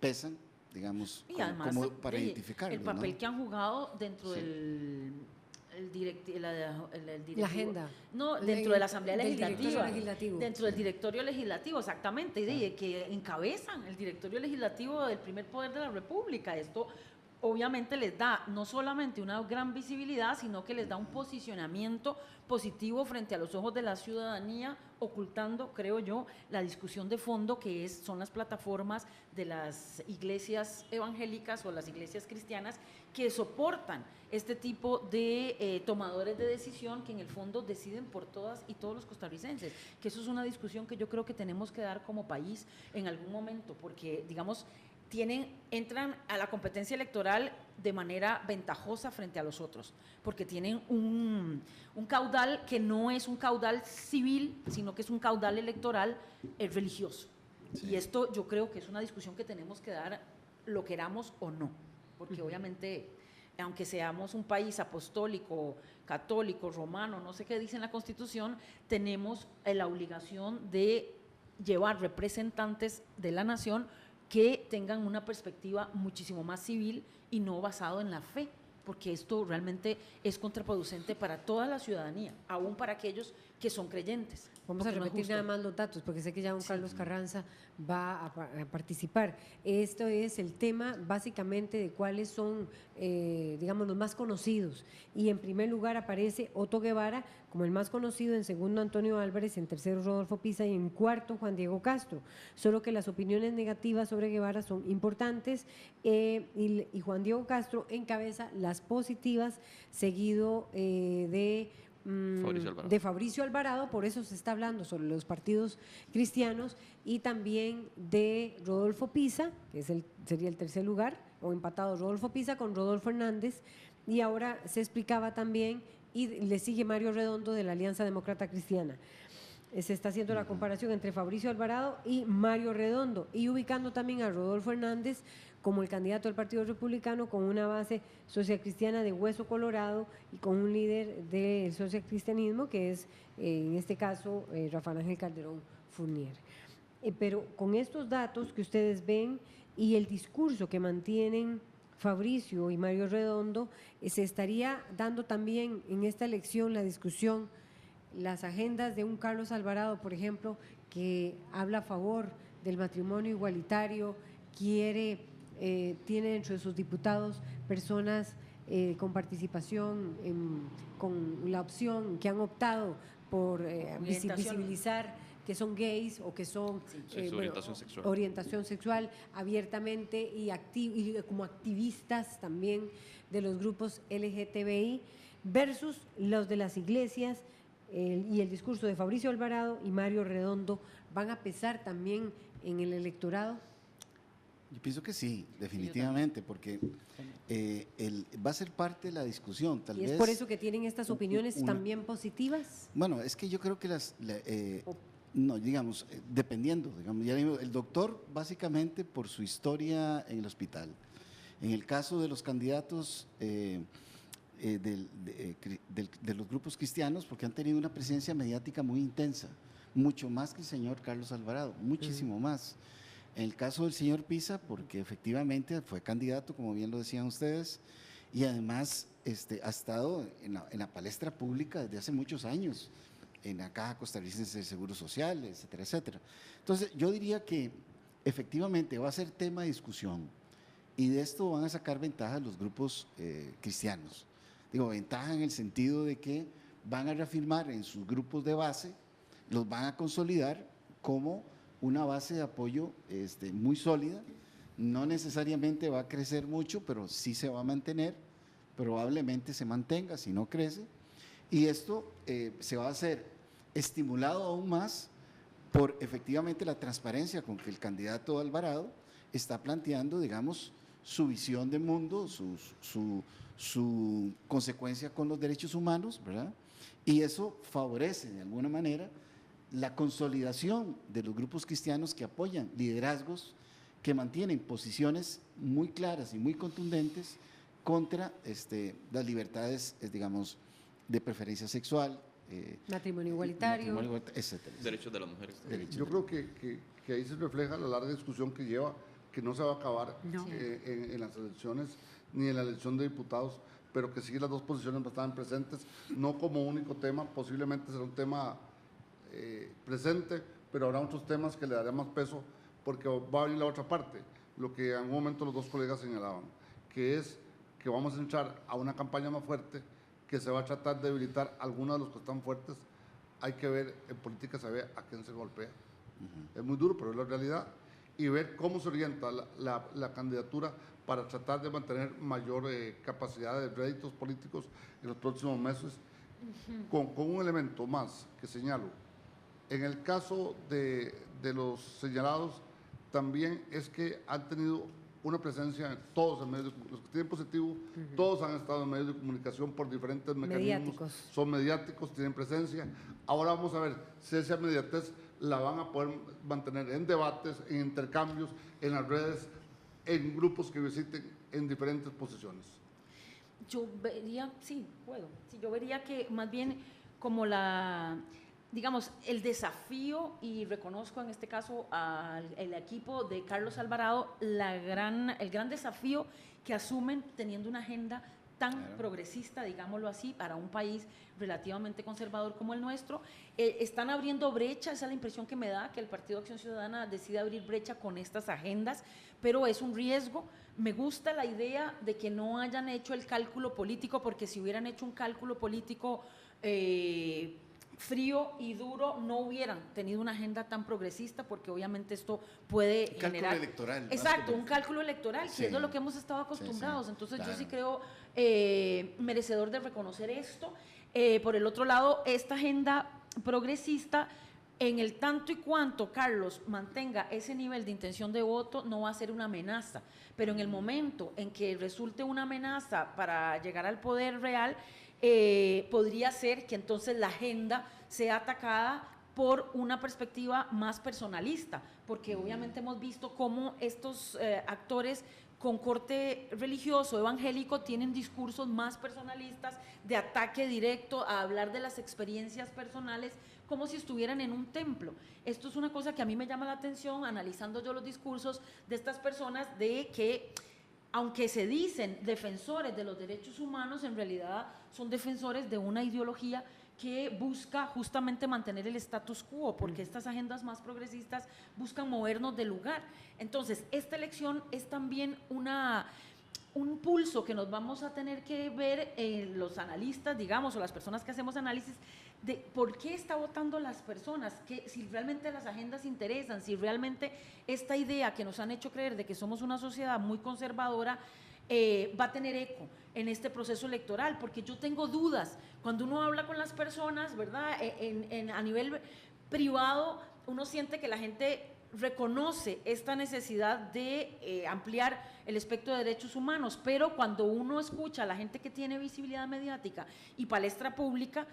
pesan, digamos, y además, como para identificarlo. El papel, ¿no?, que han jugado dentro del la agenda. No, dentro de la Asamblea Legislativa. Legislativo. Dentro del directorio legislativo, exactamente. Y de que encabezan el directorio legislativo del primer poder de la República. Esto obviamente les da no solamente una gran visibilidad, sino que les da un posicionamiento positivo frente a los ojos de la ciudadanía, ocultando, creo yo, la discusión de fondo que son las plataformas de las iglesias evangélicas o las iglesias cristianas que soportan este tipo de tomadores de decisión que en el fondo deciden por todas y todos los costarricenses, que eso es una discusión que yo creo que tenemos que dar como país en algún momento, porque digamos entran a la competencia electoral de manera ventajosa frente a los otros, porque tienen un caudal que no es un caudal civil, sino que es un caudal electoral religioso. Sí. Y esto yo creo que es una discusión que tenemos que dar, lo queramos o no, porque obviamente, aunque seamos un país apostólico, católico, romano, no sé qué dice en la Constitución, tenemos la obligación de llevar representantes de la nación que tengan una perspectiva muchísimo más civil y no basado en la fe, porque esto realmente es contraproducente para toda la ciudadanía, aún para aquellos que son creyentes. Vamos a porque no es repetir justo. nada más los datos, porque sé que ya don Carlos Carranza va a participar. Esto es el tema básicamente de cuáles son, digamos, los más conocidos. Y en primer lugar aparece Otto Guevara como el más conocido, en segundo Antonio Álvarez, en tercero Rodolfo Pisa y en cuarto Juan Diego Castro. Solo que las opiniones negativas sobre Guevara son importantes y Juan Diego Castro encabeza las positivas, seguido de Fabricio Alvarado, por eso se está hablando sobre los partidos cristianos, y también de Rodolfo Pisa, que sería el tercer lugar, o empatado Rodolfo Pisa con Rodolfo Hernández, y ahora se explicaba también, y le sigue Mario Redondo de la Alianza Demócrata Cristiana. Se está haciendo la comparación entre Fabricio Alvarado y Mario Redondo, y ubicando también a Rodolfo Hernández como el candidato del Partido Republicano, con una base socialcristiana de hueso colorado y con un líder del socialcristianismo, que es, en este caso, Rafael Ángel Calderón Fournier. Pero con estos datos que ustedes ven y el discurso que mantienen Fabricio y Mario Redondo, se estaría dando también en esta elección la discusión, las agendas de un Carlos Alvarado, por ejemplo, que habla a favor del matrimonio igualitario, tiene dentro de sus diputados personas con participación, con la opción, que han optado por visibilizar que son gays o que son orientación sexual abiertamente y como activistas también de los grupos LGTBI, versus los de las iglesias, y el discurso de Fabricio Alvarado y Mario Redondo van a pesar también en el electorado. Yo pienso que sí, definitivamente, porque va a ser parte de la discusión. Tal ¿Y vez es por eso que tienen estas opiniones también positivas? Bueno, es que yo creo que no, digamos, dependiendo, digamos, ya digo, el doctor básicamente por su historia en el hospital. En el caso de los candidatos de los grupos cristianos, porque han tenido una presencia mediática muy intensa, mucho más que el señor Carlos Alvarado, muchísimo más. En el caso del señor Pisa, porque efectivamente fue candidato, como bien lo decían ustedes, y además ha estado en la palestra pública desde hace muchos años, en la Caja Costarricense de Seguro Social, etcétera, etcétera. Entonces, yo diría que efectivamente va a ser tema de discusión, y de esto van a sacar ventaja los grupos cristianos. Digo, ventaja en el sentido de que van a reafirmar en sus grupos de base, los van a consolidar como una base de apoyo muy sólida. No necesariamente va a crecer mucho, pero sí se va a mantener, probablemente se mantenga si no crece, y esto se va a hacer estimulado aún más por efectivamente la transparencia con que el candidato Alvarado está planteando, digamos, su visión de mundo, su consecuencia con los derechos humanos, ¿verdad? Y eso favorece de alguna manera la consolidación de los grupos cristianos que apoyan liderazgos que mantienen posiciones muy claras y muy contundentes contra las libertades, digamos, de preferencia sexual, matrimonio igualitario, etcétera. Derechos de las mujeres. Yo creo que ahí se refleja la larga discusión que lleva, que no se va a acabar en las elecciones ni en la elección de diputados, pero que sí las dos posiciones están presentes, no como único tema, posiblemente será un tema presente, pero habrá otros temas que le daré más peso, porque va a venir la otra parte, lo que en un momento los dos colegas señalaban, que es que vamos a entrar a una campaña más fuerte, que se va a tratar de debilitar a algunos de los que están fuertes. Hay que ver, en política se ve a quién se golpea. Es muy duro, pero es la realidad. Y ver cómo se orienta la candidatura para tratar de mantener mayor capacidad de réditos políticos en los próximos meses. Con un elemento más que señalo. En el caso de los señalados, también es que han tenido una presencia en todos en medios, los que tienen positivo, todos han estado en medios de comunicación por diferentes mecanismos, son mediáticos, tienen presencia. Ahora vamos a ver si esa mediatez la van a poder mantener en debates, en intercambios, en las redes, en grupos que visiten en diferentes posiciones. Yo vería, sí, puedo, sí, yo vería que más bien como digamos, el desafío, y reconozco en este caso al equipo de Carlos Alvarado, el gran desafío que asumen teniendo una agenda tan progresista, digámoslo así, para un país relativamente conservador como el nuestro. Están abriendo brecha, esa es la impresión que me da, que el Partido Acción Ciudadana decide abrir brecha con estas agendas, pero es un riesgo. Me gusta la idea de que no hayan hecho el cálculo político, porque si hubieran hecho un cálculo político frío y duro, no hubieran tenido una agenda tan progresista, porque obviamente esto puede generar... Cálculo electoral. Exacto, un cálculo electoral, que es de lo que hemos estado acostumbrados. Entonces yo sí creo merecedor de reconocer esto. Por el otro lado, esta agenda progresista, en el tanto y cuanto Carlos mantenga ese nivel de intención de voto, no va a ser una amenaza, pero en el momento en que resulte una amenaza para llegar al poder real, podría ser que entonces la agenda sea atacada por una perspectiva más personalista, porque obviamente hemos visto cómo estos actores con corte religioso, evangélico, tienen discursos más personalistas, de ataque directo, a hablar de las experiencias personales, como si estuvieran en un templo. Esto es una cosa que a mí me llama la atención, analizando yo los discursos de estas personas, de que, aunque se dicen defensores de los derechos humanos, en realidad son defensores de una ideología que busca justamente mantener el status quo, porque estas agendas más progresistas buscan movernos del lugar. Entonces, esta elección es también un pulso que nos vamos a tener que ver los analistas, digamos, o las personas que hacemos análisis, de por qué está votando las personas, que si realmente las agendas interesan, si realmente esta idea que nos han hecho creer de que somos una sociedad muy conservadora va a tener eco en este proceso electoral, porque yo tengo dudas. Cuando uno habla con las personas, ¿verdad? A nivel privado, uno siente que la gente reconoce esta necesidad de ampliar el espectro de derechos humanos, pero cuando uno escucha a la gente que tiene visibilidad mediática y palestra pública,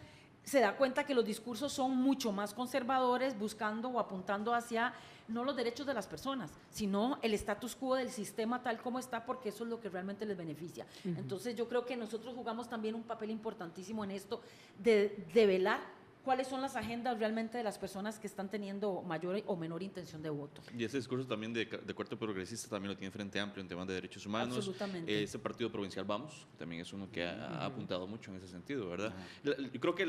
se da cuenta que los discursos son mucho más conservadores, buscando o apuntando hacia no los derechos de las personas, sino el status quo del sistema tal como está, porque eso es lo que realmente les beneficia. Entonces yo creo que nosotros jugamos también un papel importantísimo en esto de velar cuáles son las agendas realmente de las personas que están teniendo mayor o menor intención de voto. Y ese discurso también de corte progresista también lo tiene Frente Amplio en temas de derechos humanos. Absolutamente. Ese partido provincial Vamos también es uno que ha apuntado mucho en ese sentido, ¿verdad? Yo creo que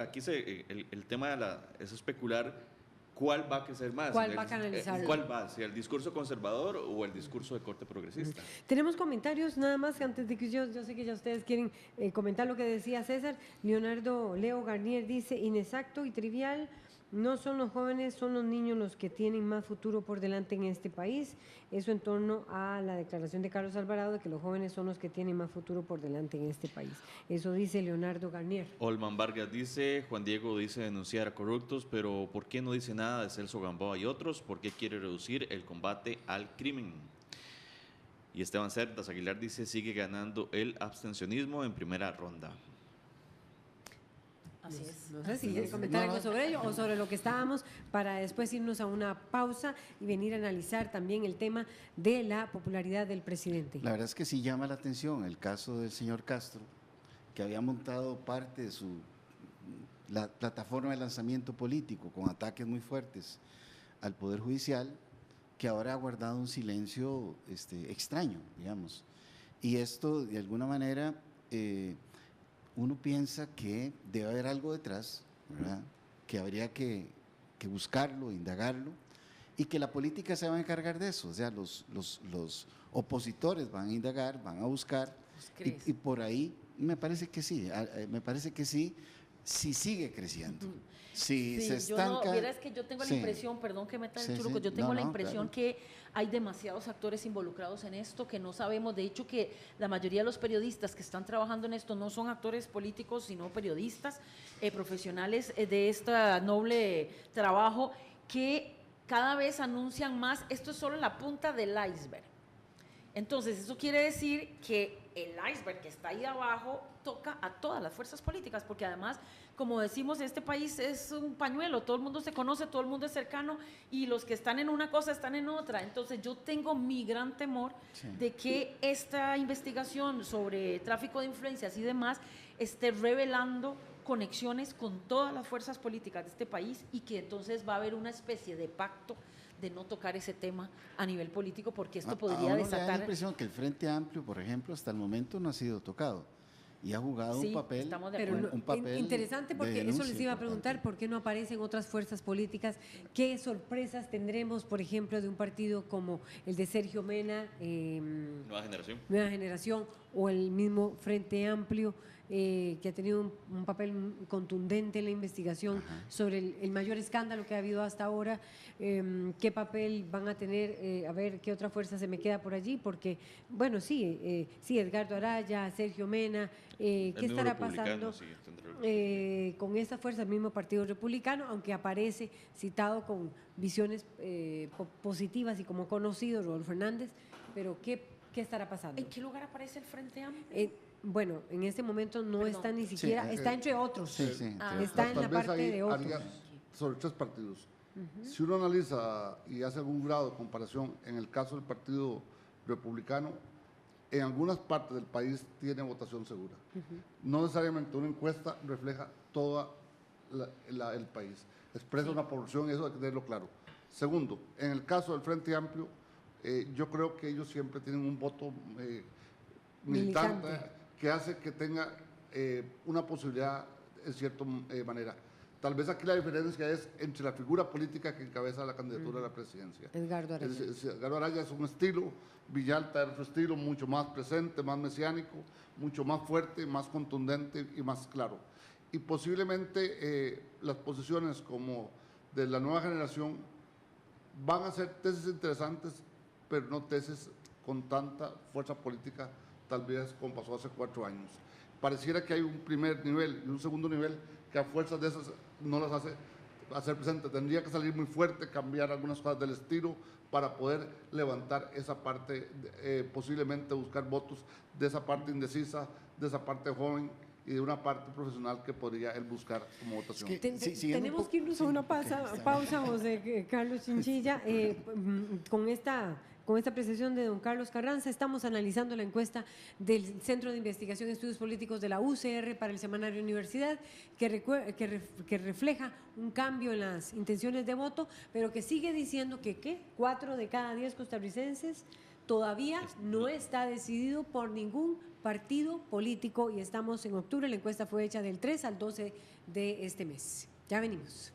aquí el tema es especular cuál va a crecer más. ¿Cuál va a canalizarlo? ¿Cuál va? ¿Si el discurso conservador o el discurso de corte progresista? Tenemos comentarios nada más, antes de que yo sé que ya ustedes quieren comentar lo que decía César. Leonardo Leo Garnier dice: inexacto y trivial, no son los jóvenes, son los niños los que tienen más futuro por delante en este país. Eso en torno a la declaración de Carlos Alvarado de que los jóvenes son los que tienen más futuro por delante en este país. Eso dice Leonardo Garnier. Olman Vargas dice: Juan Diego dice denunciar a corruptos, pero ¿por qué no dice nada de Celso Gamboa y otros? ¿Por qué quiere reducir el combate al crimen? Y Esteban Cerdas Aguilar dice: sigue ganando el abstencionismo en primera ronda. Así es. No sé si quieren comentar algo sobre ello o sobre lo que estábamos, para después irnos a una pausa y venir a analizar también el tema de la popularidad del presidente. La verdad es que sí llama la atención el caso del señor Castro, que había montado parte de la plataforma de lanzamiento político con ataques muy fuertes al Poder Judicial, que ahora ha guardado un silencio extraño, digamos. Y esto, de alguna manera, uno piensa que debe haber algo detrás, ¿verdad? Que habría que buscarlo, indagarlo, y que la política se va a encargar de eso. O sea, los opositores van a indagar, van a buscar, y por ahí me parece que sí, si sigue creciendo. Si se estanca. Vieras que yo tengo la impresión, perdón que meta el churuco, yo tengo la impresión que hay demasiados actores involucrados en esto que no sabemos. De hecho, que la mayoría de los periodistas que están trabajando en esto no son actores políticos, sino periodistas profesionales de este noble trabajo, que cada vez anuncian más. Esto es solo la punta del iceberg. Entonces, eso quiere decir que el iceberg que está ahí abajo toca a todas las fuerzas políticas, porque además, como decimos, este país es un pañuelo, todo el mundo se conoce, todo el mundo es cercano, y los que están en una cosa están en otra. Entonces, yo tengo mi gran temor de que esta investigación sobre tráfico de influencias y demás esté revelando conexiones con todas las fuerzas políticas de este país, y que entonces va a haber una especie de pacto de no tocar ese tema a nivel político, porque esto podría desatar. Me da la impresión que el Frente Amplio, por ejemplo, hasta el momento no ha sido tocado y ha jugado Sí, un papel, estamos de Pero acuerdo. un papel interesante, de porque eso denuncia les iba a importante. preguntar, ¿por qué no aparecen otras fuerzas políticas? ¿Qué sorpresas tendremos, por ejemplo, de un partido como el de Sergio Mena, Nueva Generación. Nueva Generación, o el mismo Frente Amplio, que ha tenido un papel contundente en la investigación sobre el mayor escándalo que ha habido hasta ahora? ¿Qué papel van a tener? A ver, ¿qué otra fuerza se me queda por allí? Porque, bueno, sí, Edgardo Araya, Sergio Mena, ¿qué El mismo estará republicano, pasando sí, tendrá- con esta fuerza, el mismo Partido Republicano, aunque aparece citado con visiones positivas y como conocido Rodolfo Hernández, pero ¿qué estará pasando? ¿En qué lugar aparece el Frente Amplio? Bueno, en este momento no Perdón. está ni siquiera, está entre otros. Sí, sí, Ah. sí. Está en Tal la vez parte ahí de otros. haría sobre 3 partidos. Si uno analiza y hace algún grado de comparación, en el caso del Partido Republicano, en algunas partes del país tiene votación segura. No necesariamente una encuesta refleja todo el país. Expresa una población y eso hay que tenerlo claro. Segundo, en el caso del Frente Amplio, yo creo que ellos siempre tienen un voto militante que hace que tenga una posibilidad en cierta manera. Tal vez aquí la diferencia es entre la figura política que encabeza la candidatura a la presidencia. Edgardo Araya. Edgardo Araya es un estilo, Villalta es otro estilo mucho más presente, más mesiánico, mucho más fuerte, más contundente y más claro. Y posiblemente las posiciones como de la Nueva Generación van a ser tesis interesantes, pero no tesis con tanta fuerza política, tal vez como pasó hace 4 años. Pareciera que hay un primer nivel y un segundo nivel que a fuerzas de esas no las hace hacer presente. Tendría que salir muy fuerte, cambiar algunas cosas del estilo para poder levantar esa parte, posiblemente buscar votos de esa parte indecisa, de esa parte joven y de una parte profesional que podría él buscar como votación. Tenemos que irnos a una pausa, José Carlos Chinchilla. Con esta apreciación de don Carlos Carranza, estamos analizando la encuesta del Centro de Investigación y Estudios Políticos de la UCR para el semanario Universidad, que refleja un cambio en las intenciones de voto, pero que sigue diciendo que 4 de cada 10 costarricenses todavía no está decidido por ningún partido político, y estamos en octubre. La encuesta fue hecha del 3 al 12 de este mes. Ya venimos.